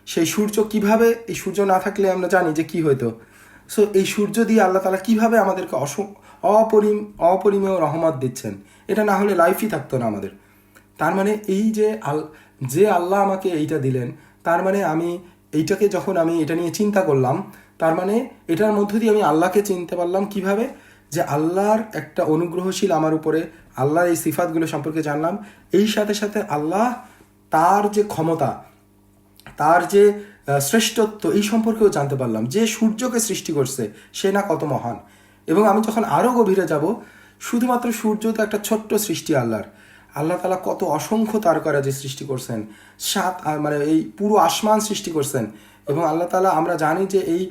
সেই সূর্য কিভাবে, এই সূর্য না থাকলে আমরা জানি যে কি হইতো। সো এই সূর্য দিয়ে আল্লাহ তাআলা কিভাবে আমাদেরকে অপরিমেয় রহমত দিচ্ছেন, এটা না হলে লাইফই থাকতো না আমাদের। তার মানে এই যে আল্লাহ আমাকে এইটা দিলেন, তার মানে আমি এইটাকে যখন আমি এটা নিয়ে চিন্তা করলাম, তার মানে এটার মধ্য দিয়ে আমি আল্লাহকে চিনতে পারলাম কিভাবে, যে আল্লাহর একটা অনুগ্রহশীল আমার উপরে, আল্লাহর এই সিফাতগুলো সম্পর্কে জানলাম। এই সাথে সাথে আল্লাহ তার যে ক্ষমতা, তার যে শ্রেষ্ঠত্ব, এই সম্পর্কেও জানতে পারলাম। যে সূর্যকে সৃষ্টি করছে সে না কত মহান। এবং আমি যখন আরও গভীরে যাব, শুধুমাত্র সূর্য তো একটা ছোট্ট সৃষ্টি আল্লাহর, আল্লাহ তাআলা কত অসংখ্য তারকারা যে সৃষ্টি করছেন, মানে এই পুরো আসমান সৃষ্টি করছেন। এবং আল্লাহ তাআলা, আমরা জানি যে এই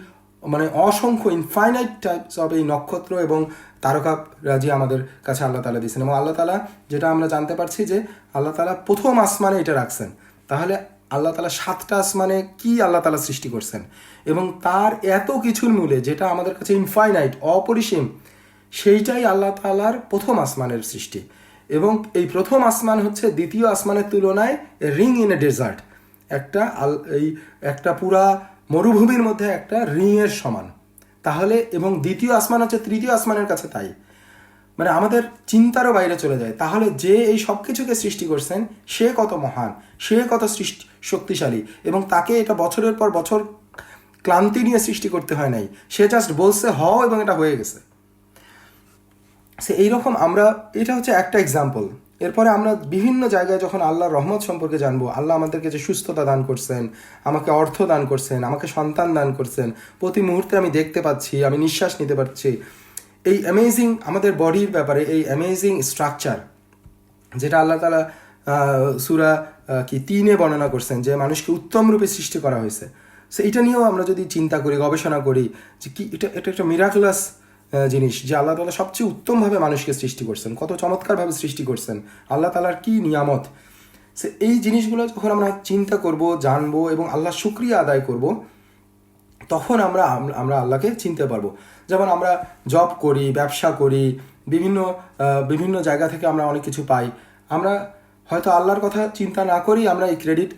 মানে অসংখ্য ইনফাইনাইট টাইপস অফ এই নক্ষত্র এবং তারকারাজি আমাদের কাছে আল্লাহ তাআলা দিয়েছেন। এবং আল্লাহ তাআলা, যেটা আমরা জানতে পারছি যে আল্লাহ তাআলা প্রথম আসমানে এটা রাখছেন। তাহলে আল্লাহ তাআলা 7টা আসমানে কি আল্লাহ তাআলা সৃষ্টি করছেন, এবং তার এত কিছুর মূলে যেটা আমাদের কাছে ইনফাইনাইট, অপরিসীম, সেইটাই আল্লাহ তাআলার প্রথম আসমানের সৃষ্টি। এবং এই প্রথম আসমান হচ্ছে দ্বিতীয় আসমানের তুলনায় রিং ইন এ ডেজার্ট, একটা পুরা মরুভূমির মধ্যে একটা রিংয়ের সমান। তাহলে এবং দ্বিতীয় আসমান হচ্ছে তৃতীয় আসমানের কাছে তাই, মানে আমাদের চিন্তারও বাইরে চলে যায়। তাহলে যে এই সব কিছুকে সৃষ্টি করছেন সে কত মহান, সে কত শক্তিশালী, এবং তাকে এটা বছরের পর বছর ক্লান্তি নিয়ে সৃষ্টি করতে হয় নাই। সে জাস্ট বলছে হও এবং এটা হয়ে গেছে। সে এইরকম আমরা, এটা হচ্ছে একটা এক্সাম্পল। এরপরে আমরা বিভিন্ন জায়গায় যখন আল্লাহর রহমত সম্পর্কে জানবো, আল্লাহ আমাদেরকে যে সুস্থতা দান করছেন, আমাকে অর্থ দান করছেন, আমাকে সন্তান দান করছেন, প্রতি মুহূর্তে আমি দেখতে পাচ্ছি, আমি নিঃশ্বাস নিতে পারছি, এই অ্যামেজিং আমাদের বডির ব্যাপারে এই অ্যামেজিং স্ট্রাকচার, যেটা আল্লাহ তাআলা সূরা 3 বর্ণনা করছেন, যে মানুষকে উত্তম রূপে সৃষ্টি করা হয়েছে। সো এটা নিয়েও আমরা যদি চিন্তা করি, গবেষণা করি, যে কি এটা একটা মিরাকুলাস জিনিস, যে আল্লাহ তাআলা সবচেয়ে উত্তমভাবে মানুষকে সৃষ্টি করছেন, কত চমৎকারভাবে সৃষ্টি করছেন, আল্লাহ তাআলার কি নিয়ামত। সে এই জিনিসগুলো যখন আমরা চিন্তা করব, জানবো এবং আল্লাহর শুকরিয়া আদায় করব, তখন আমরা আল্লাহকে চিনতে পারবো। যেমন আমরা জব করি, ব্যবসা করি, বিভিন্ন জায়গা থেকে আমরা অনেক কিছু পাই। আমরা হয়তো আল্লাহর কথা চিন্তা না করি, আমরা এই ক্রেডিট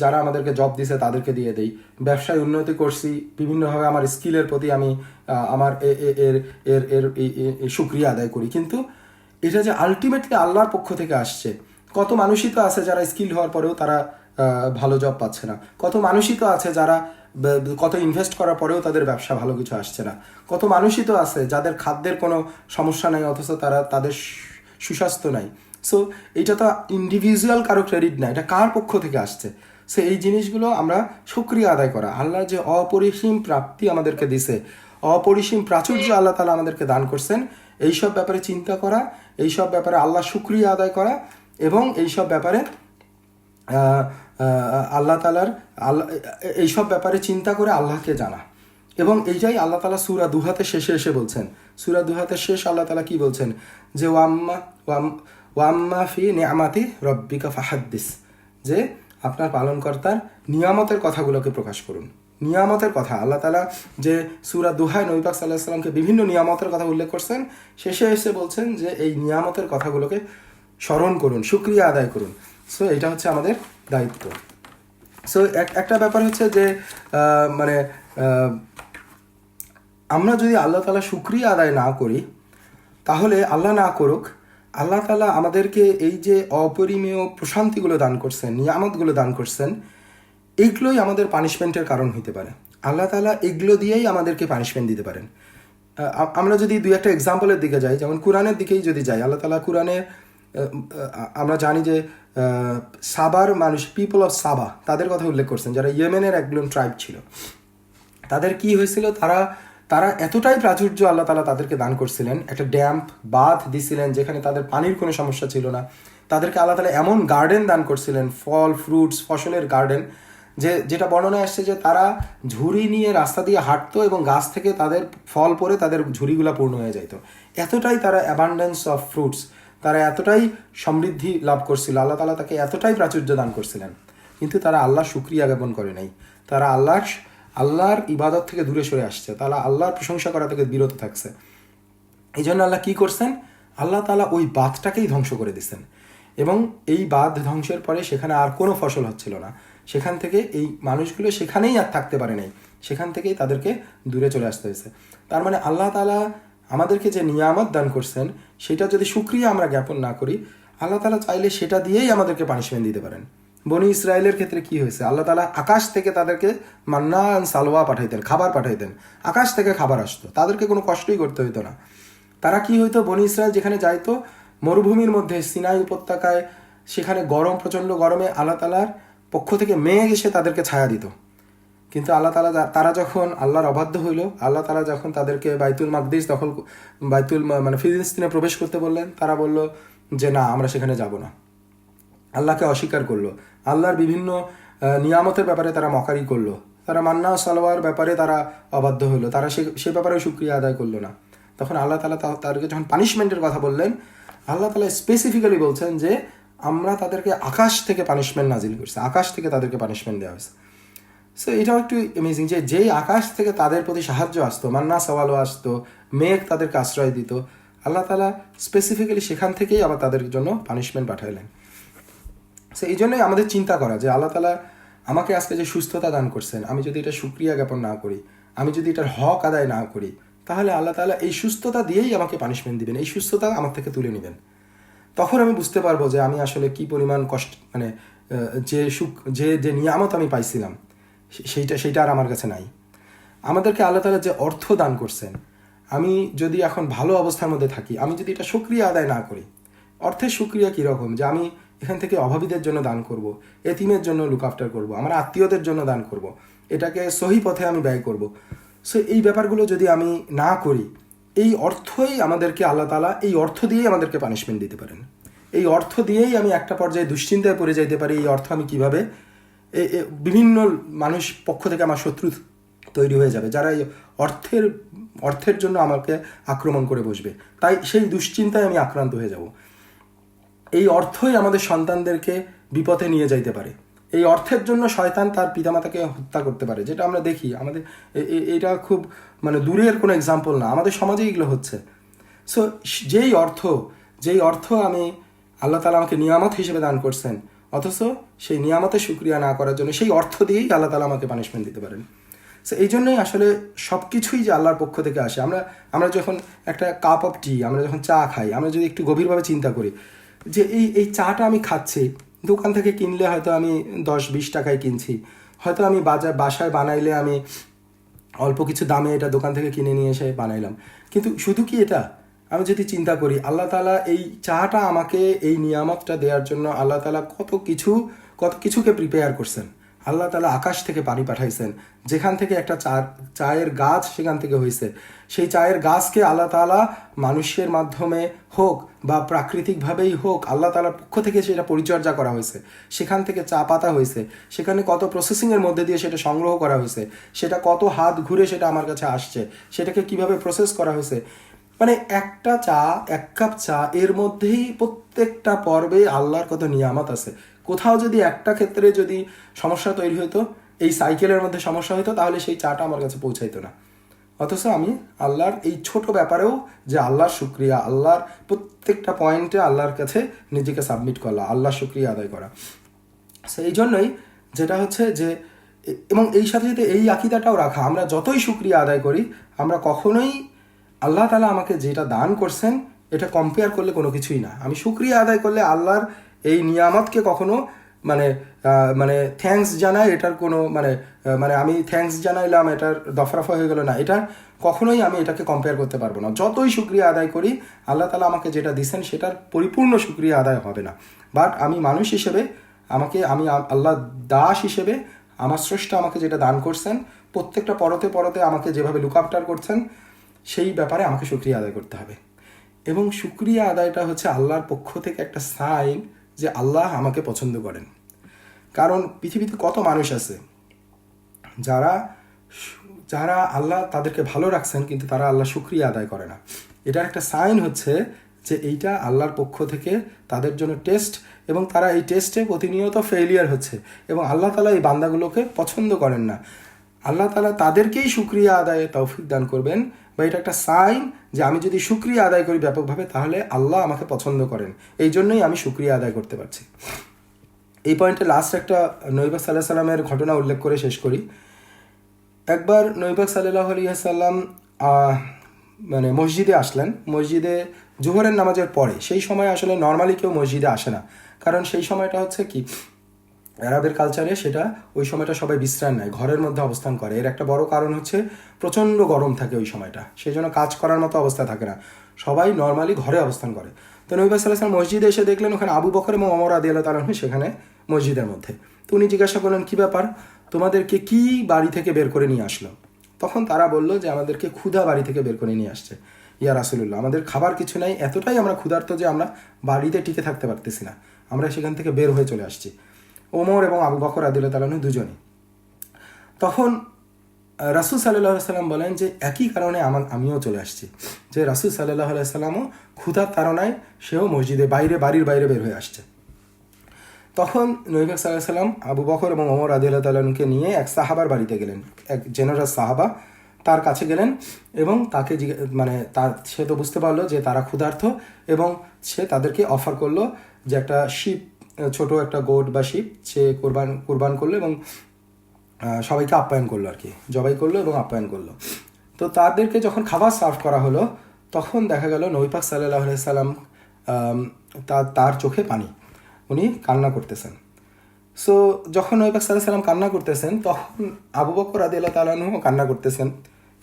যারা আমাদেরকে জব দিছে তাদেরকে দিয়ে দেই। ব্যবসায় উন্নতি করছি, বিভিন্নভাবে আমার স্কিলের প্রতি আমি আমার এর এর এর শুকরিয়া আদায় করি। কিন্তু এটা যে আলটিমেটলি আল্লাহর পক্ষ থেকে আসছে। কত মানুষই তো আছে যারা স্কিল হওয়ার পরেও তারা ভালো জব পাচ্ছে না। কত মানুষই তো আছে যারা কত ইনভেস্ট করার পরেও তাদের ব্যবসা ভালো কিছু আসছে না। কত মানুষই তো আছে যাদের খাদ্যের কোনো সমস্যা নাই, অথচ তাদের সুস্বাস্থ্য নাই। সো এটা তো ইন্ডিভিজুয়াল কারো ক্রেডিট না, এটা কার পক্ষ থেকে আসছে। সো এই জিনিসগুলো আমরা শুকরিয়া আদায় করা, আল্লাহ যে অপরিসীম প্রাপ্তি আমাদেরকে দিছে, অপরিসীম প্রাচুর্য আল্লাহ তাআলা আমাদেরকে দান করছেন, এইসব ব্যাপারে চিন্তা করা, এইসব ব্যাপারে আল্লাহ শুকরিয়া আদায় করা, এবং এইসব ব্যাপারে আল্লাহ তাআলার এইসব ব্যাপারে চিন্তা করে আল্লাহকে জানা। এবং এইটাই আল্লাহ তাআলা সূরা দুহাতের শেষে এসে বলছেন। সূরা দুহাতের শেষ আল্লাহ তাআলা কি বলছেন, যে ওয়াম্মা ফি নিআমাতি রব্বিকা ফাহাদ্দিস, যে আপনার পালনকর্তার নিয়ামতের কথাগুলোকে প্রকাশ করুন। নিয়ামতের কথা আল্লাহ তাআলা যে সূরা দুহায় নবী পাক সাল্লাল্লাহু আলাইহি সাল্লামকে বিভিন্ন নিয়ামতের কথা উল্লেখ করছেন, শেষে এসে বলছেন যে এই নিয়ামতের কথাগুলোকে স্মরণ করুন, শুকরিয়া আদায় করুন। সো এটা হচ্ছে আমাদের দায়িত্ব। সো একটা ব্যাপার হচ্ছে যে মানে আমরা যদি আল্লাহ তাআলা শুকরিয়া আদায় না করি, তাহলে আল্লাহ না করুক, আল্লাহ তাআলা আমাদেরকে এই যে অপরিমেয় প্রশান্তিগুলো দান করছেন, নিয়ামতগুলো দান করছেন, এইগুলোই আমাদের পানিশমেন্টের কারণ হতে পারে। আল্লাহ তাআলা এগুলো দিয়েই আমাদেরকে পানিশমেন্ট দিতে পারেন। আমরা যদি দুই একটা এক্সাম্পলের দিকে যাই, যেমন কোরআনের দিকেই যদি যাই, আল্লাহ তাআলা কোরআনে আমরা জানি যে সাবার মানুষ, পিপল অফ সাবা, তাদের কথা উল্লেখ করছেন, যারা ইয়েমেনের একজন ট্রাইব ছিল। তাদের কি হয়েছিল, তারা এতটাই প্রাচুর্য আল্লাহ তাআলা তাদেরকে দান করছিলেন, একটা ড্যাম্প বাঁধ দিছিলেন যেখানে তাদের পানির কোনো সমস্যা ছিল না। তাদেরকে আল্লাহ তাআলা এমন গার্ডেন দান করছিলেন, ফল ফ্রুটস ফসলের গার্ডেন, যেটা বর্ণনা আসছে যে তারা ঝুড়ি নিয়ে রাস্তা দিয়ে হাঁটতো এবং গাছ থেকে তাদের ফল পড়ে তাদের ঝুড়িগুলো পূর্ণ হয়ে যেত। এতটাই তারা অ্যাবান্ডেন্স অফ ফ্রুটস, তারা এতটাই সমৃদ্ধি লাভ করছিল, আল্লাহ তাআলা তাকে এতটাই প্রাচুর্য দান করছিলেন। কিন্তু তারা আল্লাহর শুকরিয়া জ্ঞাপন করে নাই। তারা আল্লাহর ইবাদত থেকে দূরে সরে আসছে, তারা আল্লাহর প্রশংসা করা থেকে বিরত থাকছে। এই জন্য আল্লাহ কি করছেন, আল্লাহ তাআলা ওই বাঁধটাকেই ধ্বংস করে দিচ্ছেন, এবং এই বাঁধ ধ্বংসের পরে সেখানে আর কোনো ফসল হচ্ছিল না। সেখান থেকে এই মানুষগুলো সেখানেই আর থাকতে পারে নাই, সেখান থেকেই তাদেরকে দূরে চলে আসতে হয়েছে। তার মানে আল্লাহ তাআলা আমাদেরকে যে নিয়ামত দান করছেন, সেটা যদি শুকরিয়া আমরা জ্ঞাপন না করি, আল্লাহ তাআলা চাইলে সেটা দিয়েই আমাদেরকে পানিশমেন্ট দিতে পারেন। বনি ইসরায়েলের ক্ষেত্রে কি হয়েছে, আল্লাহ তাআলা আকাশ থেকে তাদেরকে মান্না সালওয়া পাঠাইতেন, খাবার পাঠাইতেন, আকাশ থেকে খাবার আসতো, তাদেরকে কোনো কষ্টই করতে হইতো না। তারা কি হইতো, বনি ইসরায়েল যেখানে যাইতো মরুভূমির মধ্যে সিনাই উপত্যকায়, সেখানে গরম, প্রচণ্ড গরমে আল্লাহ তাআলার পক্ষ থেকে মেঘ এসে তাদেরকে ছায়া দিত। কিন্তু আল্লাহ তাআলা, তারা যখন আল্লাহর অবাধ্য হইল, আল্লাহ তাআলা যখন তাদেরকে বাইতুল মাকদিস দখল, মানে ফিলিস্তিনে প্রবেশ করতে বললেন, তারা বলল যে না, আমরা সেখানে যাব না, আল্লাহকে অস্বীকার করলো। আল্লাহর বিভিন্ন নিয়ামতের ব্যাপারে তারা মকারি করলো, তারা মান্না সালোয়ার ব্যাপারে তারা অবাধ্য হইলো, তারা সে ব্যাপারে শুকরিয়া আদায় করলো না। তখন আল্লাহ তাআলা তাদেরকে যখন পানিশমেন্টের কথা বললেন, আল্লাহ তাআলা স্পেসিফিক্যালি বলছেন যে আমরা তাদেরকে আকাশ থেকে পানিশমেন্ট নাজিল করছি, আকাশ থেকে তাদেরকে পানিশমেন্ট দেওয়া হয়েছে। সো এটাও একটু অ্যামেজিং যে যেই আকাশ থেকে তাদের প্রতি সাহায্য আসতো, মান্না সওয়ালও আসতো, মেঘ তাদেরকে আশ্রয় দিত, আল্লাহ তাআলা স্পেসিফিক্যালি সেখান থেকেই আবার তাদের জন্য পানিশমেন্ট পাঠাইলেন। সো এই জন্যই আমাদের চিন্তা করা যে আল্লাহ তাআলা আমাকে আজকে যে সুস্থতা দান করছেন, আমি যদি এটা শুকরিয়া জ্ঞাপন না করি, আমি যদি এটার হক আদায় না করি, তাহলে আল্লাহ তাআলা এই সুস্থতা দিয়েই আমাকে পানিশমেন্ট দিবেন, এই সুস্থতা আমার থেকে তুলে নেবেন। তখন আমি বুঝতে পারবো যে আমি আসলে কি পরিমাণ কষ্ট, মানে যে সুখ, যে নিয়ামত আমি পাইছিলাম সেইটা আর আমার কাছে নাই। আমাদেরকে আল্লাহ তাআলা যে অর্থ দান করছেন, আমি যদি এখন ভালো অবস্থার মধ্যে থাকি, আমি যদি এটা শুকরিয়া আদায় না করি, অর্থের শুকরিয়া কীরকম, যে আমি এখান থেকে অভাবীদের জন্য দান করব, এতিমের জন্য লুক আফটার করবো, আমার আত্মীয়দের জন্য দান করব, এটাকে সহি পথে আমি ব্যয় করব। সো এই ব্যাপারগুলো যদি আমি না করি, এই অর্থই আমাদেরকে আল্লাহ তাআলা, এই অর্থ দিয়েই আমাদেরকে পানিশমেন্ট দিতে পারেন। এই অর্থ দিয়েই আমি একটা পর্যায়ে দুশ্চিন্তায় পড়ে যাইতে পারি, এই অর্থ আমি কীভাবে, বিভিন্ন মানুষ পক্ষ থেকে আমার শত্রু তৈরি হয়ে যাবে, যারা এই অর্থের জন্য আমাকে আক্রমণ করে বসবে, তাই সেই দুশ্চিন্তায় আমি আক্রান্ত হয়ে যাব। এই অর্থই আমাদের সন্তানদেরকে বিপথে নিয়ে যাইতে পারে। এই অর্থের জন্য শয়তান তার পিতামাতাকে হত্যা করতে পারে, যেটা আমরা দেখি আমাদের, এটা খুব মানে দূরের কোনো এক্সাম্পল না, আমাদের সমাজে এগুলো হচ্ছে। সো যেই অর্থ আমি আল্লাহ তাআলা আমাকে নিয়ামত হিসেবে দান করছেন, অথচ সেই নিয়ামতের শুকরিয়া না করার জন্য সেই অর্থ দিয়েই আল্লাহ তাআলা আমাকে পানিশমেন্ট দিতে পারেন। সো এই জন্যই আসলে সব কিছুই যে আল্লাহর পক্ষ থেকে আসে। আমরা যখন একটা কাপ অফ টি, আমরা যখন চা খাই, আমরা যদি একটু গভীরভাবে চিন্তা করি যে এই চাটা আমি খাচ্ছি, দোকান থেকে কিনলে হয়তো আমি 10-20 টাকায় কিনছি, হয়তো আমি বাসায় বানাইলে আমি অল্প কিছু দামে এটা দোকান থেকে কিনে নিয়ে এসে বানাইলাম। কিন্তু শুধু কি এটা, আমি যদি চিন্তা করি আল্লাহ তাআলা এই চাটা আমাকে, এই নিয়ামতটা দেওয়ার জন্য আল্লাহ তাআলা কত কিছুকে প্রিপেয়ার করছেন। আল্লাহ তাআলা আকাশ থেকে পানি পাঠাইছেন, যেখান থেকে একটা চায়ের গাছ সেখান থেকে হয়েছে, সেই চায়ের গাছকে আল্লাহ তাআলা মানুষের মাধ্যমে হোক বা প্রাকৃতিকভাবেই হোক, আল্লাহ তাআলার পক্ষ থেকে সেটা পরিচর্যা করা হয়েছে, সেখান থেকে চা পাতা হয়েছে, সেখানে কত প্রসেসিংয়ের মধ্যে দিয়ে সেটা সংগ্রহ করা হয়েছে, সেটা কত হাত ঘুরে সেটা আমার কাছে আসছে, সেটাকে কিভাবে প্রসেস করা হয়েছে, মানে এক কাপ চা এর মধ্যেই প্রত্যেকটা পর্বে আল্লাহর কত নিয়ামত আছে। কোথাও যদি একটা ক্ষেত্রে যদি সমস্যা তৈরি হতো, এই সাইকেলের মধ্যে সমস্যা হতো, তাহলে সেই চাটা আমার কাছে পৌঁছাইতো না। অথচ আমি আল্লাহর এই ছোট ব্যাপারেও যে আল্লাহর শুকরিয়া, আল্লাহর প্রত্যেকটা পয়েন্টে আল্লাহর কাছে নিজেকে সাবমিট করা, আল্লাহর শুকরিয়া আদায় করা। সেই জন্যই যেটা হচ্ছে যে, এবং এই সাথে সাথে এই আকীদাটাও রাখা, আমরা যতই শুকরিয়া আদায় করি, আমরা কখনোই আল্লাহ তাআলা আমাকে যেটা দান করছেন এটা কম্পেয়ার করলে কোনো কিছুই না। আমি শুকরিয়া আদায় করলে আল্লাহর এই নিয়ামতকে কখনো মানে থ্যাঙ্কস জানাই, এটার কোনো মানে আমি থ্যাঙ্কস জানাইলাম, এটার দফারফা হয়ে গেল না, এটা কখনোই আমি এটাকে কম্পেয়ার করতে পারবো না। যতই শুকরিয়া আদায় করি, আল্লাহ তাআলা আমাকে যেটা দিচ্ছেন সেটার পরিপূর্ণ শুকরিয়া আদায় হবে না। বাট আমি মানুষ হিসেবে, আমি আল্লাহ দাস হিসেবে, আমার স্রষ্টা আমাকে যেটা দান করছেন, প্রত্যেকটা পরতে আমাকে যেভাবে লুক আফটার করছেন, সেই ব্যাপারে আমাকে শুকরিয়া আদায় করতে হবে। এবং শুকরিয়া আদায়টা হচ্ছে আল্লাহর পক্ষ থেকে একটা সাইন যে আল্লাহ আমাকে পছন্দ করেন। কারণ পৃথিবীতে কত মানুষ আছে যারা আল্লাহ তাদেরকে ভালো রাখছেন, কিন্তু তারা আল্লাহ শুকরিয়া আদায় করে না। এটার একটা সাইন হচ্ছে যে এইটা আল্লাহর পক্ষ থেকে তাদের জন্য টেস্ট, এবং তারা এই টেস্টে প্রতিনিয়ত ফেলিয়ার হচ্ছে, এবং আল্লাহ তাআলা এই বান্দাগুলোকে পছন্দ করেন না। আল্লাহ তাআলা তাদেরকেই শুকরিয়া আদায়ে তৌফিক দান করবেন, বা এটা একটা সাইন যে আমি যদি শুকরিয়া আদায় করি ব্যাপকভাবে, তাহলে আল্লাহ আমাকে পছন্দ করেন। এই জন্যই আমি শুকরিয়া আদায় করতে পারছি। এই পয়েন্টে লাস্ট একটা নবী পাক সাল্লাল্লাহু আলাইহি সাল্লামের ঘটনা উল্লেখ করে শেষ করি। একবার নবী পাক সাল্লাল্লাহু আলাইহি সাল্লাম মানে মসজিদে আসলেন, মসজিদে জোহরের নামাজের পরে। সেই সময় আসলে নর্মালি কেউ মসজিদে আসে না, কারণ সেই সময়টা হচ্ছে কি, আরবের কালচারে সেটা ওই সময়টা সবাই বিশ্রাম নেয়, ঘরের মধ্যে অবস্থান করে। এর একটা বড় কারণ হচ্ছে প্রচণ্ড গরম থাকে ওই সময়টা, সেই জন্য কাজ করার মতো অবস্থা থাকে না, সবাই নর্মালি ঘরে অবস্থান করে। তো নবী পাক সাল্লাল্লাহু আলাইহি ওয়াসাল্লাম মসজিদে এসে দেখলেন ওখানে আবু বকর এবং ওমর রাদিয়াল্লাহু তাআলা আনহু সেখানে মসজিদের মধ্যে। তো উনি জিজ্ঞাসা করলেন, কী ব্যাপার, তোমাদেরকে কি বাড়ি থেকে বের করে নিয়ে আসলো? তখন তারা বলল যে আমাদেরকে ক্ষুধা বাড়ি থেকে বের করে নিয়ে আসছে ইয়া রাসূলুল্লাহ, আমাদের খাবার কিছু নাই, এতটাই আমরা ক্ষুধার্ত যে আমরা বাড়িতে টিকে থাকতে পারতেছি না, আমরা সেখান থেকে বের হয়ে চলে আসছি। ওমর এবং আবু বকর রাদিয়াল্লাহু তাআলা আনহু দুজনই। তখন রাসূল সাল্লাল্লাহু আলাইহি সাল্লাম বলেন যে একই কারণে আমিও চলে আসছি, যে রাসূল সাল্লাল্লাহু আলাইহি সাল্লামও ক্ষুধার তাড়নায় সেও মসজিদে বাড়ির বাইরে বের হয়ে আসছে। তখন নবী পাক সাল্লাল্লাহু আলাইহি সাল্লাম আবু বকর এবং ওমর রাদিয়াল্লাহু তাআলা আনহুকে নিয়ে এক সাহাবার বাড়িতে গেলেন, এক জেনারেল সাহাবা, তার কাছে গেলেন এবং তাকে সে তো বুঝতে পারলো যে তারা ক্ষুধার্ত, এবং সে তাদেরকে অফার করলো যে একটা শিপ, ছোট একটা গোট বা শিপ সে কুরবান করলো এবং সবাইকে আপ্যায়ন করলো, আর কি জবাই করলো এবং আপ্যায়ন করলো। তো তাদেরকে যখন খাবার সার্ভ করা হলো তখন দেখা গেল নবী পাক সাল্লাল্লাহু আলাইহি সাল্লাম তার চোখে পানি, উনি কান্না করতেছেন। সো যখন নবী পাক সাল্লাল্লাহু আলাইহি সাল্লাম কান্না করতেছেন তখন আবু বকর রাদিয়াল্লাহু তাআলা আনহু কান্না করতেছেন,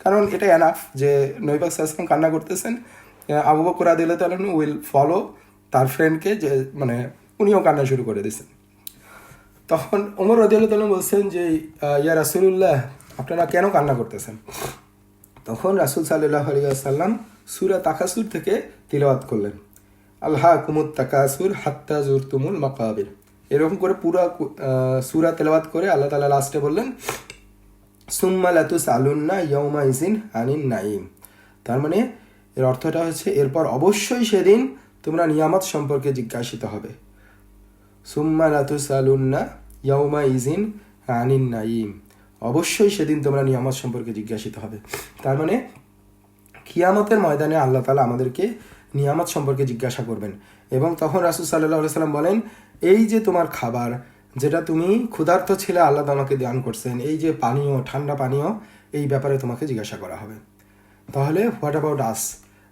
কারণ এটা এনাফ যে নবী পাক সাল্লাল্লাহু আলাইহি সাল্লাম কান্না করতেছেন, আবু বকর রাদিয়াল্লাহু তাআলা আনহু উইল ফলো তার ফ্রেন্ডকে, যে উনিও কান্না শুরু করে দিয়েছেন। তখন ওমর রাদিয়াল্লাহু তাআলা বলছেন যে ইয়া রাসূলুল্লাহ, আপনারা কেন কান্না করতেছেন? তখন রাসূল সাল্লাল্লাহু আলাইহি ওয়াসাল্লাম সূরা তাকাসুর থেকে তিলাওয়াত করলেন, আলহাকুমুত তাকাসুর হাত্তা জুরতুমুল মাকাবির। এরকম করে পুরো সূরা তেলাওয়াত করে আল্লাহ তাআলা লাস্টে বললেন সুম্মা লাতুসআলুন্না ইয়াউমা ইযিন আনিন নাঈম। তার মানে এর অর্থটা হচ্ছে এরপর অবশ্যই সেদিন তোমরা নিয়ামত সম্পর্কে জিজ্ঞাসিত হবে। সুম্মা লাতুসআলুন্না ইয়াউমা ইযিন আনিন নাঈম, অবশ্যই সেদিন তোমরা নিয়ামত সম্পর্কে জিজ্ঞাসিত হবে। তার মানে কিয়ামতের ময়দানে আল্লাহ তাআলা আমাদেরকে নিয়ামত সম্পর্কে জিজ্ঞাসা করবেন। এবং তখন রাসূল সাল্লাল্লাহু আলাইহি সাল্লাম বলেন, এই যে তোমার খাবার, যেটা তুমি ক্ষুধার্ত ছিলে আল্লাহ তোমাকে দান করছেন, এই যে পানীয়, ঠান্ডা পানীয়, এই ব্যাপারে তোমাকে জিজ্ঞাসা করা হবে। তাহলে হোয়াট অ্যাবাউট আস?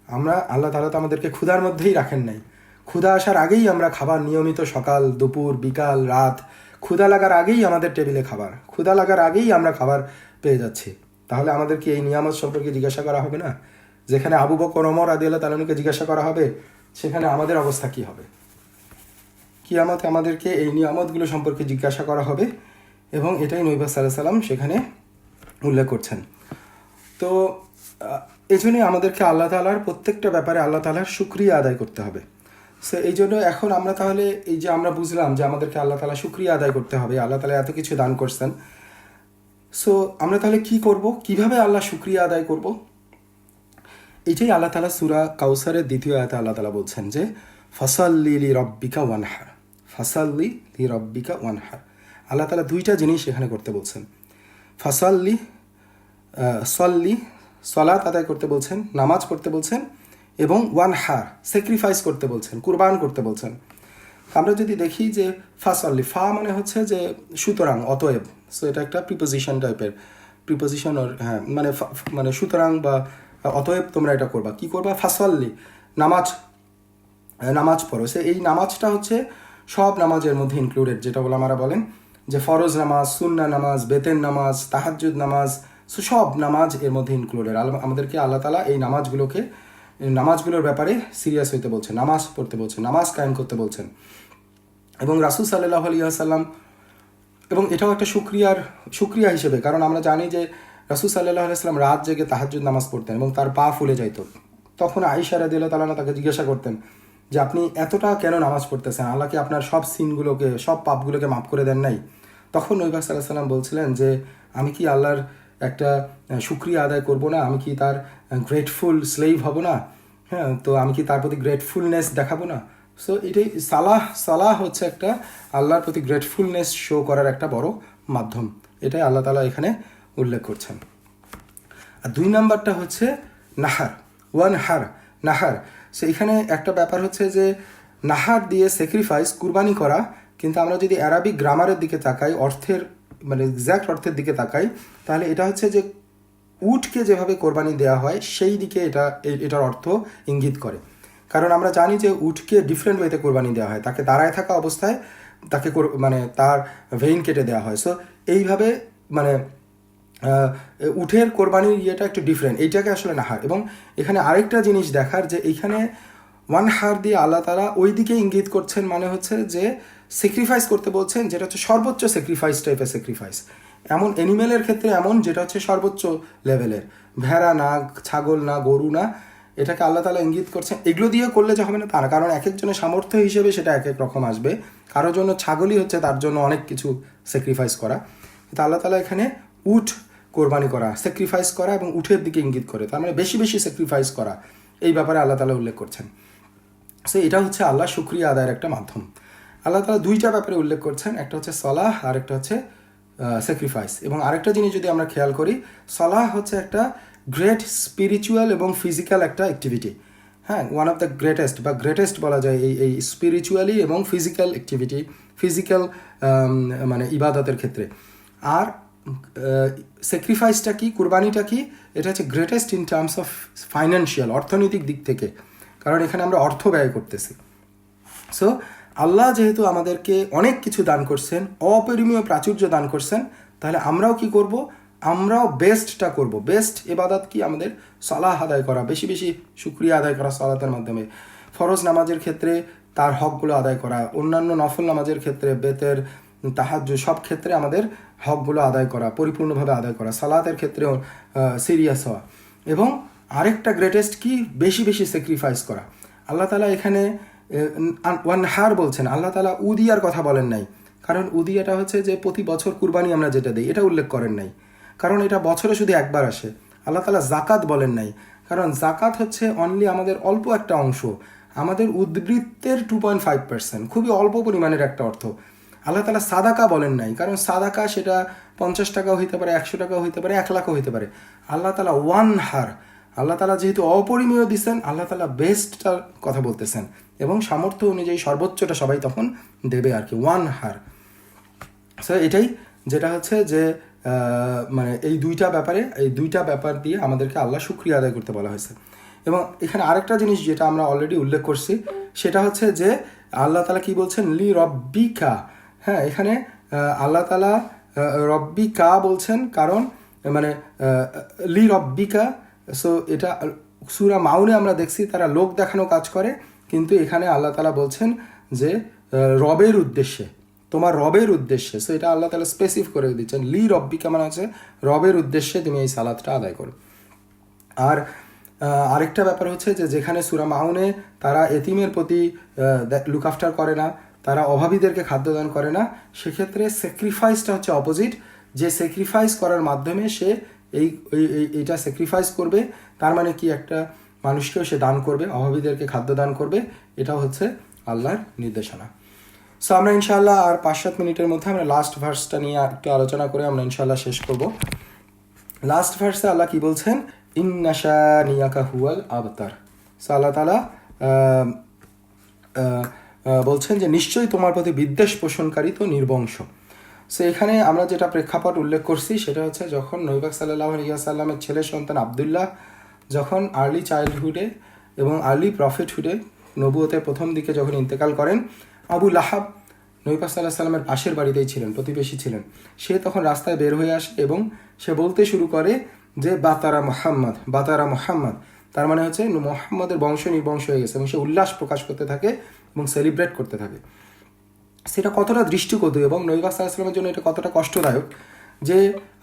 আমরা, আল্লাহ তাআলা তো আমাদেরকে ক্ষুধার মধ্যেই রাখেন নাই, ক্ষুধা আসার আগেই আমরা খাবার নিয়মিত সকাল, দুপুর, বিকাল, রাত, ক্ষুধা লাগার আগেই আমাদের টেবিলে খাবার, ক্ষুধা লাগার আগেই আমরা খাবার পেয়ে যাচ্ছি। তাহলে আমাদেরকে এই নিয়ামত সম্পর্কে জিজ্ঞাসা করা হবে না? যেখানে আবু বকর ওমর রাদিয়াল্লাহু তাআলা আনহুকে জিজ্ঞাসা করা হবে, সেখানে আমাদের অবস্থা কী হবে? কিয়ামতে আমাদেরকে এই নিয়ামতগুলো সম্পর্কে জিজ্ঞাসা করা হবে, এবং এটাই নবী পাক সাল্লাল্লাহু আলাইহি সাল্লাম সেখানে উল্লেখ করছেন। তো এই জন্যই আমাদেরকে আল্লাহ তাআলার প্রত্যেকটা ব্যাপারে আল্লাহ তাআলার শুকরিয়া আদায় করতে হবে। সো এই জন্য এখন আমরা তাহলে এই যে আমরা বুঝলাম যে আমাদেরকে আল্লাহ তাআলা শুকরিয়া আদায় করতে হবে, আল্লাহ তাআলা এত কিছু দান করছেন। সো আমরা তাহলে কি করব, কিভাবে আল্লাহ শুকরিয়া আদায় করব? এইটাই আল্লাহ তাআলা সূরা কাউসারের দ্বিতীয় আয়াতে আল্লাহ তাআলা বলছেন যে ফাসাল্লি লিরাব্বিকা ওয়ানহার, ফাসাল্লি লিরাব্বিকা ওয়ানহার। আল্লাহ তাআলা দুইটা জিনিস এখানে করতে বলছেন, ফাসাল্লি সল্লি, সলাত আদায় করতে বলছেন, নামাজ পড়তে বলছেন, এবং ওয়ানহার, স্যাক্রিফাইস করতে বলছেন, কুরবান করতে বলছেন। আমরা যদি দেখি যে ফাসাল্লি, ফা মানে হচ্ছে যে সুতরাং, অতএব। সো এটা একটা প্রিপোজিশন টাইপের প্রিপোজিশন, হ্যাঁ, মানে সুতরাং বা অতএব তোমরা এটা করবা। কি করবা? ফাসাল্লি, নামাজ পড়ো। সে এই নামাজটা হচ্ছে সব নামাজের মধ্যে ইনক্লুডেড, যেটা ওলামারা বলেন যে ফরজ নামাজ, সুন্নাহ নামাজ, বেতের নামাজ, তাহাজ্জুদ নামাজ, সব নামাজ এর মধ্যে ইনক্লুডেড। আমাদেরকে আল্লাহ তাআলা এই নামাজগুলোর ব্যাপারে সিরিয়াস হইতে বলছেন, নামাজ পড়তে বলছেন, নামাজ কায়েম করতে বলছেন। এবং রাসূল সাল্লাল্লাহু আলাইহি ওয়াসাল্লাম, এবং এটাও একটা শুকরিয়া হিসেবে, কারণ আমরা জানি যে রাসূল সাল্লাল্লাহু আলাইহি ওয়াসাল্লাম রাত জেগে তাহাজ্জুদ নামাজ পড়তেন এবং তার পা ফুলে যাইত। তখন আয়েশা রাদিয়াল্লাহু তাআলা আনহা তাকে জিজ্ঞাসা করতেন যে আপনি এতটা কেন নামাজ পড়তেছেন, আল্লাহ কি আপনার সব সিনগুলোকে, সব পাপগুলোকে মাফ করে দেন নাই? তখন নবী পাক সাল্লাল্লাহু আলাইহি ওয়াসাল্লাম বলছিলেন যে আমি কি আল্লাহর একটা শুকরিয়া আদায় করব না? আমি কি তার গ্রেটফুল স্লেভ হব না? হ্যাঁ, তো আমি কি তার প্রতি গ্রেটফুলনেস দেখাবো না? সো এটাই সালাহ হচ্ছে একটা আল্লাহর প্রতি গ্রেটফুলনেস শো করার একটা বড় মাধ্যম। এটাই আল্লাহ তাআলা এখানে উল্লেখ করছেন। আর 2 নাম্বারটা হচ্ছে নাহার। সো এখানে একটা ব্যাপার হচ্ছে যে নাহার দিয়ে স্যাক্রিফাইস, কুরবানি করা, কিন্তু আমরা যদি আরবিক গ্রামারের দিকে তাকাই, অর্থের মানে এক্স্যাক্ট অর্থের দিকে তাকাই, তাহলে এটা হচ্ছে যে উটকে যেভাবে কোরবানি দেওয়া হয় সেই দিকে এটার অর্থ ইঙ্গিত করে। কারণ আমরা জানি যে উটকে ডিফারেন্ট ওয়েতে কোরবানি দেওয়া হয়, তাকে দাঁড়ায় থাকা অবস্থায় তাকে মানে তার ভেইন কেটে দেওয়া হয়। সো এইভাবে মানে উটের কোরবানির ইয়েটা একটু ডিফারেন্ট, এইটাকে আসলে নাহার। এবং এখানে আরেকটা জিনিস দেখার, যে এইখানে ওয়ান হার দিয়ে আল্লাহ তাআলা ওই দিকে ইঙ্গিত করছেন, মানে হচ্ছে যে স্যাক্রিফাইস করতে বলছেন, যেটা হচ্ছে সর্বোচ্চ স্যাক্রিফাইস টাইপের স্যাক্রিফাইস। এমন অ্যানিমেলের ক্ষেত্রে এমন, যেটা হচ্ছে সর্বোচ্চ লেভেলের, ভেড়া না, ছাগল না, গরু না, এটাকে আল্লাহ তাআলা ইঙ্গিত করছেন। এগুলো দিয়ে করলে যে হবে না তা না, কারণ এক একজনের সামর্থ্য হিসেবে সেটা এক এক রকম আসবে। কারোর জন্য ছাগলই হচ্ছে তার জন্য অনেক কিছু স্যাক্রিফাইস করা, কিন্তু আল্লাহ তাআলা এখানে উট কোরবানি করা, স্যাক্রিফাইস করা এবং উটের দিকে ইঙ্গিত করে, তার মানে বেশি বেশি স্যাক্রিফাইস করা, এই ব্যাপারে আল্লাহ তাআলা উল্লেখ করছেন। সো এটা হচ্ছে আল্লাহ শুকরিয়া আদায়ের একটা মাধ্যম। আল্লাহ তাআলা দুইটা ব্যাপারে উল্লেখ করছেন, একটা হচ্ছে সলাহ আর একটা হচ্ছে স্যাক্রিফাইস। এবং আরেকটা জিনিস যদি আমরা খেয়াল করি, সলাহ হচ্ছে একটা গ্রেট স্পিরিচুয়াল এবং ফিজিক্যাল একটা অ্যাক্টিভিটি। হ্যাঁ, ওয়ান অফ দ্য গ্রেটেস্ট বা গ্রেটেস্ট বলা যায় এই স্পিরিচুয়ালি এবং ফিজিক্যাল অ্যাক্টিভিটি, ফিজিক্যাল মানে ইবাদতের ক্ষেত্রে। আর স্যাক্রিফাইসটা কি, কুরবানিটা কি, এটা হচ্ছে greatest in terms of financial, অর্থনৈতিক দিক থেকে, কারণ এখানে আমরা অর্থ ব্যয় করতেছি। সো আল্লাহ যেহেতু আমাদেরকে অনেক কিছু দান করছেন, অপরিমেয় প্রাচুর্য দান করছেন, তাহলে আমরাও কি করব, আমরাও বেস্টটা করব। বেস্ট ইবাদত কি, আমাদের সালাহ আদায় করা, বেশি বেশি শুকরিয়া আদায় করা সালাতের মাধ্যমে, ফরজ নামাজের ক্ষেত্রে তার হকগুলো আদায় করা, অন্যান্য নফল নামাজের ক্ষেত্রে, বেতের, তাহাজ্জুদ, সব ক্ষেত্রে আমাদের হকগুলো আদায় করা, পরিপূর্ণভাবে আদায় করা, সালাতের ক্ষেত্রেও সিরিয়াস হওয়া। এবং আরেকটা গ্রেটেস্ট কি, বেশি বেশি স্যাক্রিফাইস করা। আল্লাহ তাআলা এখানে ওয়ানহার বলছেন, আল্লাহ তাআলা উদিয়ার কথা বলেন নাই, কারণ উদিয়াটা হচ্ছে যে প্রতি বছর কুরবানি আমরা যেটা দিই, এটা উল্লেখ করেন নাই, কারণ এটা বছরে শুধু একবার আসে। আল্লাহ তাআলা জাকাত বলেন নাই, কারণ জাকাত হচ্ছে অনলি আমাদের অল্প একটা অংশ, আমাদের উদ্বৃত্তের 2.5%, খুবই অল্প পরিমাণের একটা অর্থ। আল্লাহ তাআলা সাদাকা বলেন নাই, কারণ সাদাকা সেটা 50 টাকাও হইতে পারে, 100 টাকাও হইতে পারে, 1 লাখও হইতে পারে। আল্লাহ তাআলা ওয়ান হার, আল্লাহ তাআলা যেহেতু অপরিমেয় দিচ্ছেন, আল্লাহ তাআলা বেস্টটার কথা বলতেছেন, এবং সামর্থ্য অনুযায়ী সর্বোচ্চটা সবাই তখন দেবে আর কি, ওয়ান হার। সো এটাই যেটা হচ্ছে যে মানে এই দুইটা ব্যাপার দিয়ে আমাদেরকে আল্লাহ শুকরিয়া আদায় করতে বলা হয়েছে। এবং এখানে আরেকটা জিনিস যেটা আমরা অলরেডি উল্লেখ করছি, সেটা হচ্ছে যে আল্লাহ তাআলা কি বলছেন, লি রব্বিকা। হ্যাঁ, এখানে আল্লাহ তাআলা রব্বিকা বলছেন, কারণ মানে লি রব্বিকা। সো এটা সূরা মাউনে আমরা দেখছি তারা লোক দেখানো কাজ করে, কিন্তু এখানে আল্লাহ তাআলা বলছেন যে রবের উদ্দেশ্যে, তোমার রবের উদ্দেশ্যে। সো এটা আল্লাহ তাআলা স্পেসিফিক করে দিচ্ছেন, লি রব্বিকা মানে হচ্ছে রবের উদ্দেশ্যে তুমি এই সালাতটা আদায় করো। আর আরেকটা ব্যাপার হচ্ছে যে যেখানে সূরা মাউনে তারা এতিমের প্রতি লুক আফটার করে না, তারা অভাবীদেরকে খাদ্যদান করে না, সেক্ষেত্রে স্যাক্রিফাইসটা হচ্ছে অপোজিট, যে স্যাক্রিফাইস করার মাধ্যমে সে এইটা স্যাক্রিফাইস করবে, তার মানে কি একটা মানুষকেও সে দান করবে, অভাবীদেরকে খাদ্য দান করবে, এটা হচ্ছে আল্লাহর নির্দেশনা। সো আমরা ইনশাআল্লাহ আর 5-7 মিনিটের মধ্যে আমরা লাস্ট ভার্সটা নিয়ে একটু আলোচনা করে আমরা ইনশাআল্লাহ শেষ করব। লাস্ট ভার্সে আল্লাহ কি বলছেন, ইন্না শানিয়াকা হুয়াল আবতার। সো আল্লাহ তাআলা বলছেন যে নিশ্চয়ই তোমার প্রতি বিদ্বেষ পোষণকারী তো নির্বংশ। সো এখানে আমরা যেটা প্রেক্ষাপট উল্লেখ করছি সেটা হচ্ছে যখন নবী পাক সাল্লাল্লাহু আলাইহি ওয়াসাল্লামের ছেলে সন্তান আব্দুল্লাহ যখন আর্লি চাইল্ডহুডে এবং আর্লি প্রফেটহুডে, নবুয়তের প্রথম দিকে যখন ইন্তেকাল করেন, আবু লাহাব নবী পাক সাল্লাল্লাহু আলাইহি ওয়াসাল্লামের পাশের বাড়িতেই ছিলেন, প্রতিবেশী ছিলেন। সে তখন রাস্তায় বের হয়ে আসে এবং সে বলতে শুরু করে যে বাতারা মুহাম্মদ, বাতারা মুহাম্মদ, তার মানে হচ্ছে মুহাম্মদের বংশ নির্বংশ হয়ে গেছে। এবং সে উল্লাস প্রকাশ করতে থাকে এবং সেলিব্রেট করতে থাকে। সেটা কতটা দৃষ্টিকটু এবং নবী পাক সাল্লাল্লাহু আলাইহি ওয়াসাল্লামের জন্য এটা কতটা কষ্টদায়ক যে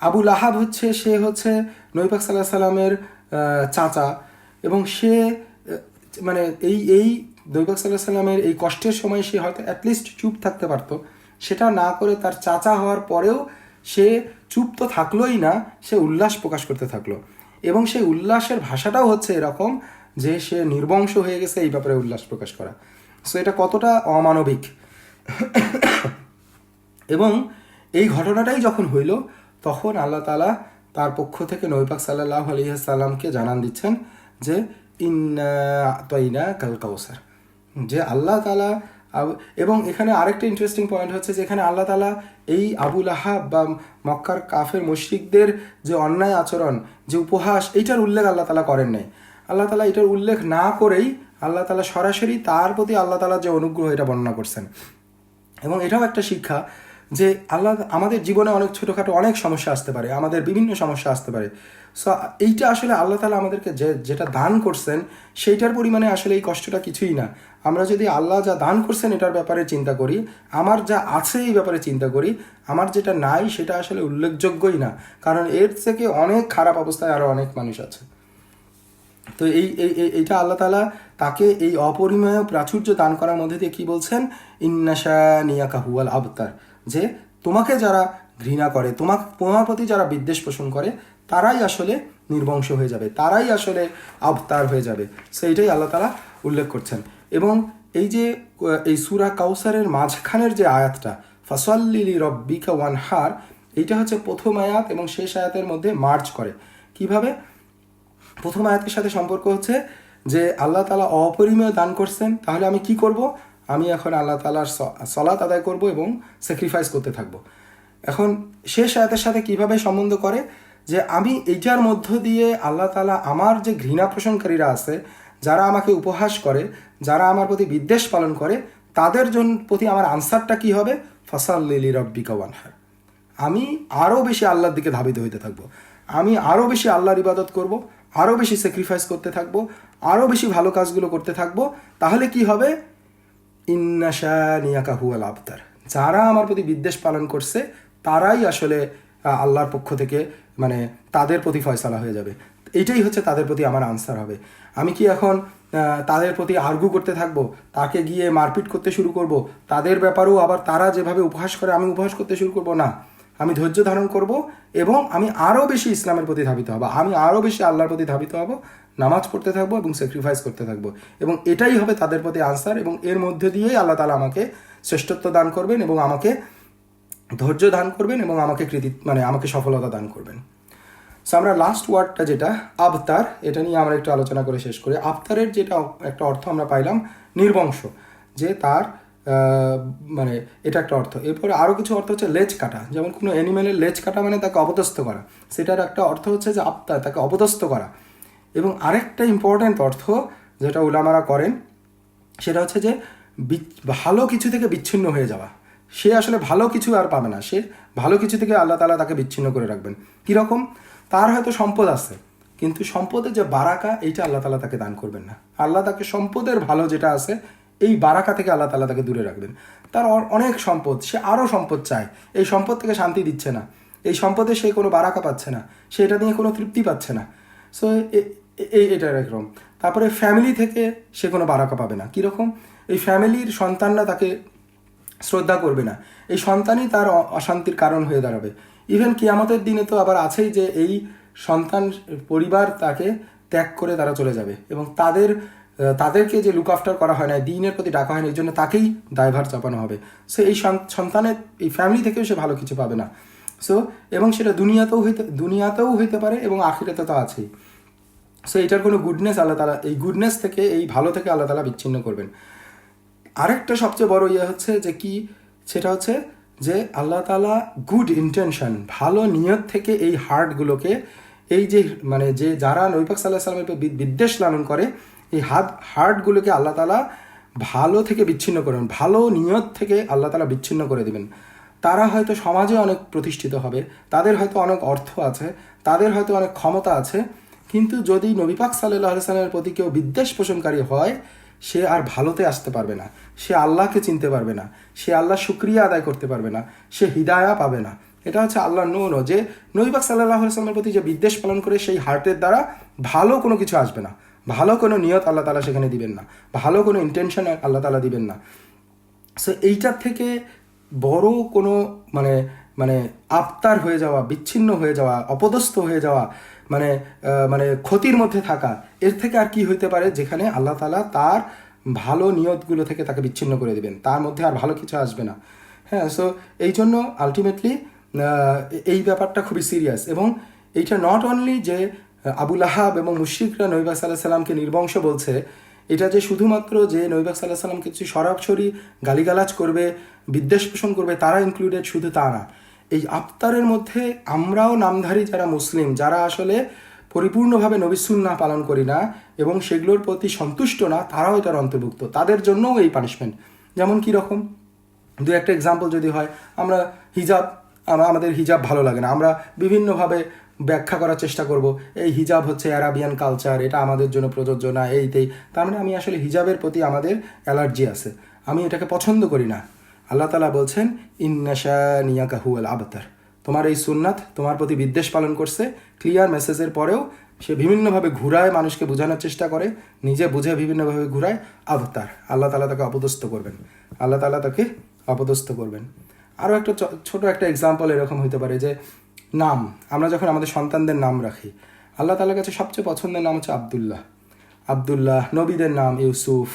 আবু লাহাব হচ্ছে, সে হচ্ছে নবী পাক সাল্লাল্লাহু আলাইহি ওয়াসাল্লামের চাচা, এবং সে মানে এই নবী পাক সাল্লাল্লাহু আলাইহি ওয়াসাল্লামের এই কষ্টের সময় সে হয়তো অ্যাটলিস্ট চুপ থাকতে পারতো, সেটা না করে তার চাচা হওয়ার পরেও সে চুপ তো থাকলোই না, সে উল্লাস প্রকাশ করতে থাকলো। এবং সেই উল্লাসের ভাষাটাও হচ্ছে এরকম যে সে নির্বংশ হয়ে গেছে, এই ব্যাপারে উল্লাস প্রকাশ করা। সো এটা কতটা অমানবিক। এবং এই ঘটনাটাই যখন হইল, তখন আল্লাহ তাআলা তার পক্ষ থেকে নবী পাক সাল্লাল্লাহু আলাইহি ওয়াসাল্লামকে জানান দিচ্ছেন যে ইন্না আতাইনাকাল কাউসার, যে আল্লাহ তাআলা। এবং এখানে আরেকটা ইন্টারেস্টিং পয়েন্ট হচ্ছে যে এখানে আল্লাহ তাআলা এই আবু লাহাব বা মক্কার কাফের মুশরিকদের যে অন্যায় আচরণ, যে উপহাস, এইটার উল্লেখ আল্লাহ তাআলা করেন নাই। আল্লাহ তাআলা এটার উল্লেখ না করেই আল্লাহ তাআলা সরাসরি তার প্রতি আল্লাহ তাআলার যে অনুগ্রহ এটা বর্ণনা করছেন। এবং এটাও একটা শিক্ষা যে আল্লাহ আমাদের জীবনে অনেক ছোটোখাটো অনেক সমস্যা আসতে পারে, আমাদের বিভিন্ন সমস্যা আসতে পারে। সো এইটা আসলে আল্লাহ তাআলা আমাদেরকে যেটা দান করছেন সেইটার পরিমাণে আসলে এই কষ্টটা কিছুই না। আমরা যদি আল্লাহ যা দান করছেন এটার ব্যাপারে চিন্তা করি, আমার যা আছে এই ব্যাপারে চিন্তা করি, আমার যেটা নাই সেটা আসলে উল্লেখযোগ্যই না, কারণ এর থেকে অনেক খারাপ অবস্থায় আরও অনেক মানুষ আছে। তো এইটা আল্লাহ তাআলা তাকে এই অপরিমেয় প্রাচুর্য দান করার মধ্যে দিয়ে কি বলছেন, ইন্নাশানিয়াকা হুয়াল আবতার, যে তোমাকে যারা ঘৃণা করে, তোমার প্রতি যারা বিদ্বেষ পোষণ করে তারাই আসলে নির্বংশ হয়ে যাবে, তারাই আসলে আবতার হয়ে যাবে। সো এইটাই আল্লাহ তাআলা উল্লেখ করছেন। এবং এই যে এই সূরা কাউসারের মাঝখানের যে আয়াতটা, ফাসাল্লি লিরাব্বিকা ওয়ানহার, এইটা হচ্ছে প্রথম আয়াত এবং শেষ আয়াতের মধ্যে মার্জ করে। কিভাবে? প্রথম আয়াতের সাথে সম্পর্ক হচ্ছে যে আল্লাহ তাআলা অপরিমেয় দান করছেন, তাহলে আমি কি করব? আমি এখন আল্লাহ তাআলার সালাত আদায় করব এবং স্যাক্রিফাইস করতে থাকব। এখন শেষ আয়াতের সাথে কিভাবে সম্বন্ধ করে, যে আমি এইটার মধ্য দিয়ে আল্লাহ তাআলা আমার যে ঘৃণা পোষণকারীরা আছে, যারা আমাকে উপহাস করে, যারা আমার প্রতি বিদ্বেষ পালন করে, তাদের প্রতি আমার আনসারটা কি হবে? ফাসাল্লি লিরাব্বিকা ওয়ানহার, আমি আরও বেশি আল্লাহর দিকে ধাবিত হইতে থাকবো, আমি আরও বেশি আল্লাহর ইবাদত করব, আরও বেশি স্যাক্রিফাইস করতে থাকবো, আরও বেশি ভালো কাজগুলো করতে থাকবো। তাহলে কি হবে? ইন্নাশানিয়াকা হুয়াল আবতার, যারা আমার প্রতি বিদ্বেষ পালন করছে তারাই আসলে আল্লাহর পক্ষ থেকে মানে তাদের প্রতি ফয়সালা হয়ে যাবে। এইটাই হচ্ছে তাদের প্রতি আমার আনসার হবে। আমি কি এখন তাদের প্রতি আর্গু করতে থাকবো, তাকে গিয়ে মারপিট করতে শুরু করব, তাদের ব্যাপারেও আবার তারা যেভাবে উপহাস করে আমি উপহাস করতে শুরু করব? না, আমি ধৈর্য ধারণ করব এবং আমি আরও বেশি ইসলামের প্রতি ধাবিত হব, আমি আরও বেশি আল্লাহর প্রতি ধাবিত হব, নামাজ পড়তে থাকবো এবং স্যাক্রিফাইস করতে থাকবো, এবং এটাই হবে তাদের প্রতি আনসার। এবং এর মধ্যে দিয়েই আল্লাহ তাআলা আমাকে শ্রেষ্ঠত্ব দান করবেন এবং আমাকে ধৈর্য দান করবেন এবং আমাকে আমাকে সফলতা দান করবেন। সো আমরা লাস্ট ওয়ার্ডটা যেটা আবতার, এটা নিয়ে আমরা একটু আলোচনা করে শেষ করি। আবতারের যেটা একটা অর্থ আমরা পাইলাম নির্বংশ, যে তার মানে এটা একটা অর্থ। এরপরে আরও কিছু অর্থ হচ্ছে লেজ কাটা, যেমন কোনো অ্যানিমেলের লেজ কাটা মানে তাকে অপদস্থ করা, সেটার একটা অর্থ হচ্ছে যে আবতার, তাকে অপদস্থ করা। এবং আরেকটা ইম্পর্ট্যান্ট অর্থ যেটা উলামারা করেন সেটা হচ্ছে যে ভালো কিছু থেকে বিচ্ছিন্ন হয়ে যাওয়া, সে আসলে ভালো কিছু আর পাবে না, সে ভালো কিছু থেকে আল্লাহ তাআলা তাকে বিচ্ছিন্ন করে রাখবেন। কীরকম? তার হয়তো সম্পদ আছে, কিন্তু সম্পদের যে বারাকা এইটা আল্লাহ তাআলা তাকে দান করবেন না। আল্লাহ তাকে সম্পদের ভালো যেটা আছে এই বারাকা থেকে আল্লাহ তাআলা তাকে দূরে রাখবেন। তার অনেক সম্পদ, সে আরও সম্পদ চায়, এই সম্পদ থেকে শান্তি দিচ্ছে না, এই সম্পদে সে কোনো বারাকা পাচ্ছে না, সে এটা নিয়ে কোনো তৃপ্তি পাচ্ছে না। সো এটা একরকম। তারপরে ফ্যামিলি থেকে সে কোনো বারাকা পাবে না। কীরকম? এই ফ্যামিলির সন্তানরা তাকে শ্রদ্ধা করবে না, এই সন্তানই তার অশান্তির কারণ হয়ে দাঁড়াবে। ইভেন কিয়ামতের দিনে তো আবার আছেই যে এই সন্তান পরিবার তাকে ত্যাগ করে তারা চলে যাবে, এবং তাদেরকে যে লুক আফটার করা হয় না, দ্বীনের প্রতি ডাকা হয় না, এই জন্য তাকেই দায়ভার চাপানো হবে। সো এই সন্তানের এই ফ্যামিলি থেকেও সে ভালো কিছু পাবে না। সো এবং সেটা দুনিয়াতেও হইতে পারে এবং আখিরাতে তো আছেই। সো এটার কোনো গুডনেস আল্লাহ তাআলা, এই গুডনেস থেকে, এই ভালো থেকে আল্লাহ তাআলা বিচ্ছিন্ন করবেন। আরেকটা সবচেয়ে বড় হচ্ছে যে কি, সেটা হচ্ছে যে আল্লাহ তাআলা গুড ইন্টেনশন, ভালো নিয়ত থেকে এই হার্টগুলোকে, এই যে যে যারা নবী পাক সাল্লাল্লাহু আলাইহি ওয়াসাল্লামের বিদ্বেষ লালন করে, এই হার্টগুলোকে আল্লাহ তাআলা ভালো থেকে বিচ্ছিন্ন করবেন, ভালো নিয়ত থেকে আল্লাহ তাআলা বিচ্ছিন্ন করে দিবেন। তারা হয়তো সমাজে অনেক প্রতিষ্ঠিত হবে, তাদের হয়তো অনেক অর্থ আছে, তাদের হয়তো অনেক ক্ষমতা আছে, কিন্তু যদি নবী পাক সাল্লাল্লাহু আলাইহি ওয়াসাল্লামের প্রতি কেউ বিদ্বেষ পোষণকারী হয়, সে আর ভালোতে আসতে পারবে না, সে আল্লাহকে চিনতে পারবে না, সে আল্লাহর শুকরিয়া আদায় করতে পারবে না, সে হিদায়া পাবে না। এটা হচ্ছে আল্লাহর নূর, যে নবী পাক সাল্লাল্লাহু আলাইহি ওয়াসাল্লামের প্রতি যে বিদ্বেষ পালন করে সেই হার্টের দ্বারা ভালো কোনো কিছু আসবে না, ভালো কোনো নিয়ত আল্লাহ তাআলা সেখানে দিবেন না, ভালো কোনো ইন্টেনশন আল্লাহ তাআলা দিবেন না। সো এইটার থেকে বড় কোনো আবতার হয়ে যাওয়া, বিচ্ছিন্ন হয়ে যাওয়া, অপদস্থ হয়ে যাওয়া, ক্ষতির মধ্যে থাকা, এর থেকে আর কি হইতে পারে, যেখানে আল্লাহ তাআলা তার ভালো নিয়তগুলো থেকে তাকে বিচ্ছিন্ন করে দিবেন, তার মধ্যে আর ভালো কিছু আসবে না। হ্যাঁ, সো এই জন্য আলটিমেটলি এই ব্যাপারটা খুবই সিরিয়াস। এবং এইটা নট অনলি যে আবু লাহাব এবং মুশরিকরা নবী পাক সাল্লাল্লাহু আলাইহি ওয়াসাল্লামকে নির্বংশ বলছে, এটা যে শুধুমাত্র যে নবী পাক সাল্লাল্লাহু আলাইহি ওয়াসাল্লামকে কিছু সরাসরি গালিগালাজ করবে, বিদ্বেষ পোষণ করবে তারা ইনক্লুডেড, শুধু তা না, এই আফতারের মধ্যে আমরাও নামধারী যারা মুসলিম, যারা আসলে পরিপূর্ণভাবে নবীর সুন্নাহ পালন করি না এবং সেগুলোর প্রতি সন্তুষ্ট না, তারাও এটার অন্তর্ভুক্ত, তাদের জন্যও এই পানিশমেন্ট। যেমন কী রকম? দু একটা এক্সাম্পল যদি হয়, আমরা আমাদের হিজাব ভালো লাগে না, আমরা বিভিন্নভাবে ব্যাখ্যা করার চেষ্টা করব এই হিজাব হচ্ছে অ্যারাবিয়ান কালচার, এটা আমাদের জন্য প্রযোজ্য না, এইতেই। তার মানে আমি আসলে হিজাবের প্রতি আমাদের অ্যালার্জি আছে, আমি এটাকে পছন্দ করি না। আল্লাহ তাআলা বলছেন ইন্না শানিয়াকা হুয়াল আবতার, তোমার এই সুন্নাত তোমার প্রতি বিদ্বেষ পালন করছে। ক্লিয়ার মেসেজের পরেও সে বিভিন্নভাবে ঘুরায়, মানুষকে বোঝানোর চেষ্টা করে, নিজে বুঝে বিভিন্নভাবে ঘুরায়। আবতার, আল্লাহ তাআলা তাকে অপদস্থ করবেন, আল্লাহ তাআলা তাকে অপদস্থ করবেন। আরও একটা ছোট একটা এক্সাম্পল এরকম হতে পারে যে নাম, আমরা যখন আমাদের সন্তানদের নাম রাখি, আল্লাহ তাআলার কাছে সবচেয়ে পছন্দের নাম হচ্ছে আবদুল্লাহ। নবীদের নাম ইউসুফ,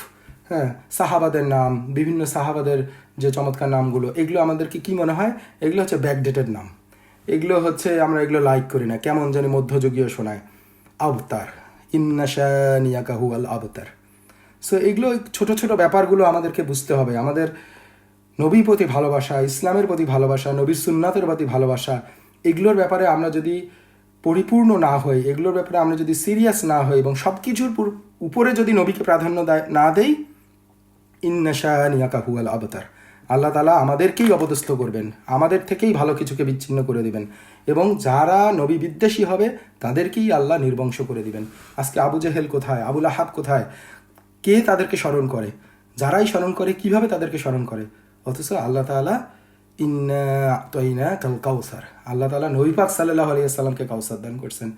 হ্যাঁ, সাহাবাদের নাম, বিভিন্ন সাহাবাদের যে চমৎকার নামগুলো, এগুলো আমাদেরকে কি মনে হয়, এগুলো হচ্ছে ব্যাকডেটেড নাম, এগুলো হচ্ছে আমরা এগুলো লাইক করি না, কেমন জানি মধ্যযুগীয় শোনায়। আবতার, ইন্না শানিয়াকা হুয়াল আবতার। সো এগুলো ছোট ছোট ব্যাপারগুলো আমাদেরকে বুঝতে হবে। আমাদের নবীর প্রতি ভালোবাসা, ইসলামের প্রতি ভালোবাসা, নবীর সুন্নাতের প্রতি ভালোবাসা, এগুলোর ব্যাপারে আমরা যদি পরিপূর্ণ না হই, এগুলোর ব্যাপারে আমরা যদি সিরিয়াস না হই এবং সব কিছুর উপরে যদি নবীকে প্রাধান্য না দেই, ইন্না শানিয়াকা হুয়াল আবতার, আল্লাহ তাআলা আমাদেরকেই অপদস্থ করবেন, আমাদের থেকেই ভালো কিছুকে বিচ্ছিন্ন করে দিবেন, এবং যারা নবী বিদ্বেষী হবে তাদেরকেই আল্লাহ নির্বংশ করে দিবেন। আজকে আবু জেহেল কোথায়, আবু লাহাব কোথায়, কে তাদেরকে স্মরণ করে? যারাই স্মরণ করে কিভাবে তাদেরকে স্মরণ করে? অথচ আল্লাহ তাআলা ইন্না আ'তাইনা কাল কাউসার, আল্লাহ তাআলা নবী পাক সাল্লাল্লাহু আলাইহি সাল্লামকে কাউসার দান করছেন,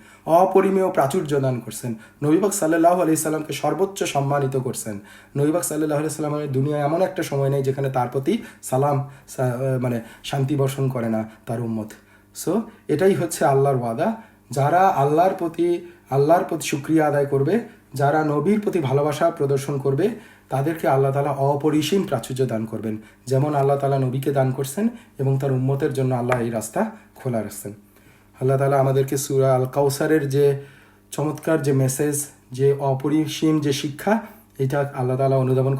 অপরিমেয় প্রাচুর্য দান করছেন, নবী পাক সাল্লাল্লাহু আলাইহি সাল্লামকে সর্বোচ্চ সম্মানিত করছেন। নবী পাক সাল্লাল্লাহু আলাইহি সাল্লামের দুনিয়ায় এমন একটা সময় নেই যেখানে তার প্রতি মানে শান্তি বর্ষণ করে না তার উম্মত। সো এটাই হচ্ছে আল্লাহর ওয়াদা, যারা আল্লাহর প্রতি শুকরিয়া আদায় করবে, যারা নবীর প্রতি ভালোবাসা প্রদর্শন করবে, তাদেরকে আল্লাহ তাআলা অপরিসীম প্রাচুর্য দান করবেন, যেমন আল্লাহ তাআলা নবীকে দান করছেন, এবং তার উম্মতের জন্য আল্লাহ এই রাস্তা খোলা রাখছেন। আল্লাহ তাআলা আমাদেরকে সূরা আল কাউসারের যে চমৎকার যে মেসেজ, যে অপরিসীম যে শিক্ষা, এটা আল্লাহ তাআলা অনুধাবন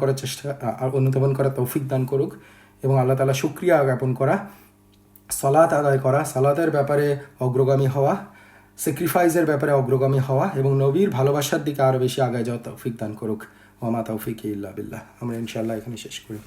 করার তৌফিক দান করুক, এবং আল্লাহ তাআলা শুকরিয়া জ্ঞাপন করা, সালাত আদায় করা, সালাতের ব্যাপারে অগ্রগামী হওয়া, স্যাক্রিফাইসের ব্যাপারে অগ্রগামী হওয়া, এবং নবীর ভালোবাসার দিকে আরও বেশি আগায় যাওয়া তৌফিক দান করুক। ওয়া মা তাওফিকি ইল্লা বিল্লাহ। আমরা ইনশাআল্লাহ এখানে শেষ করি।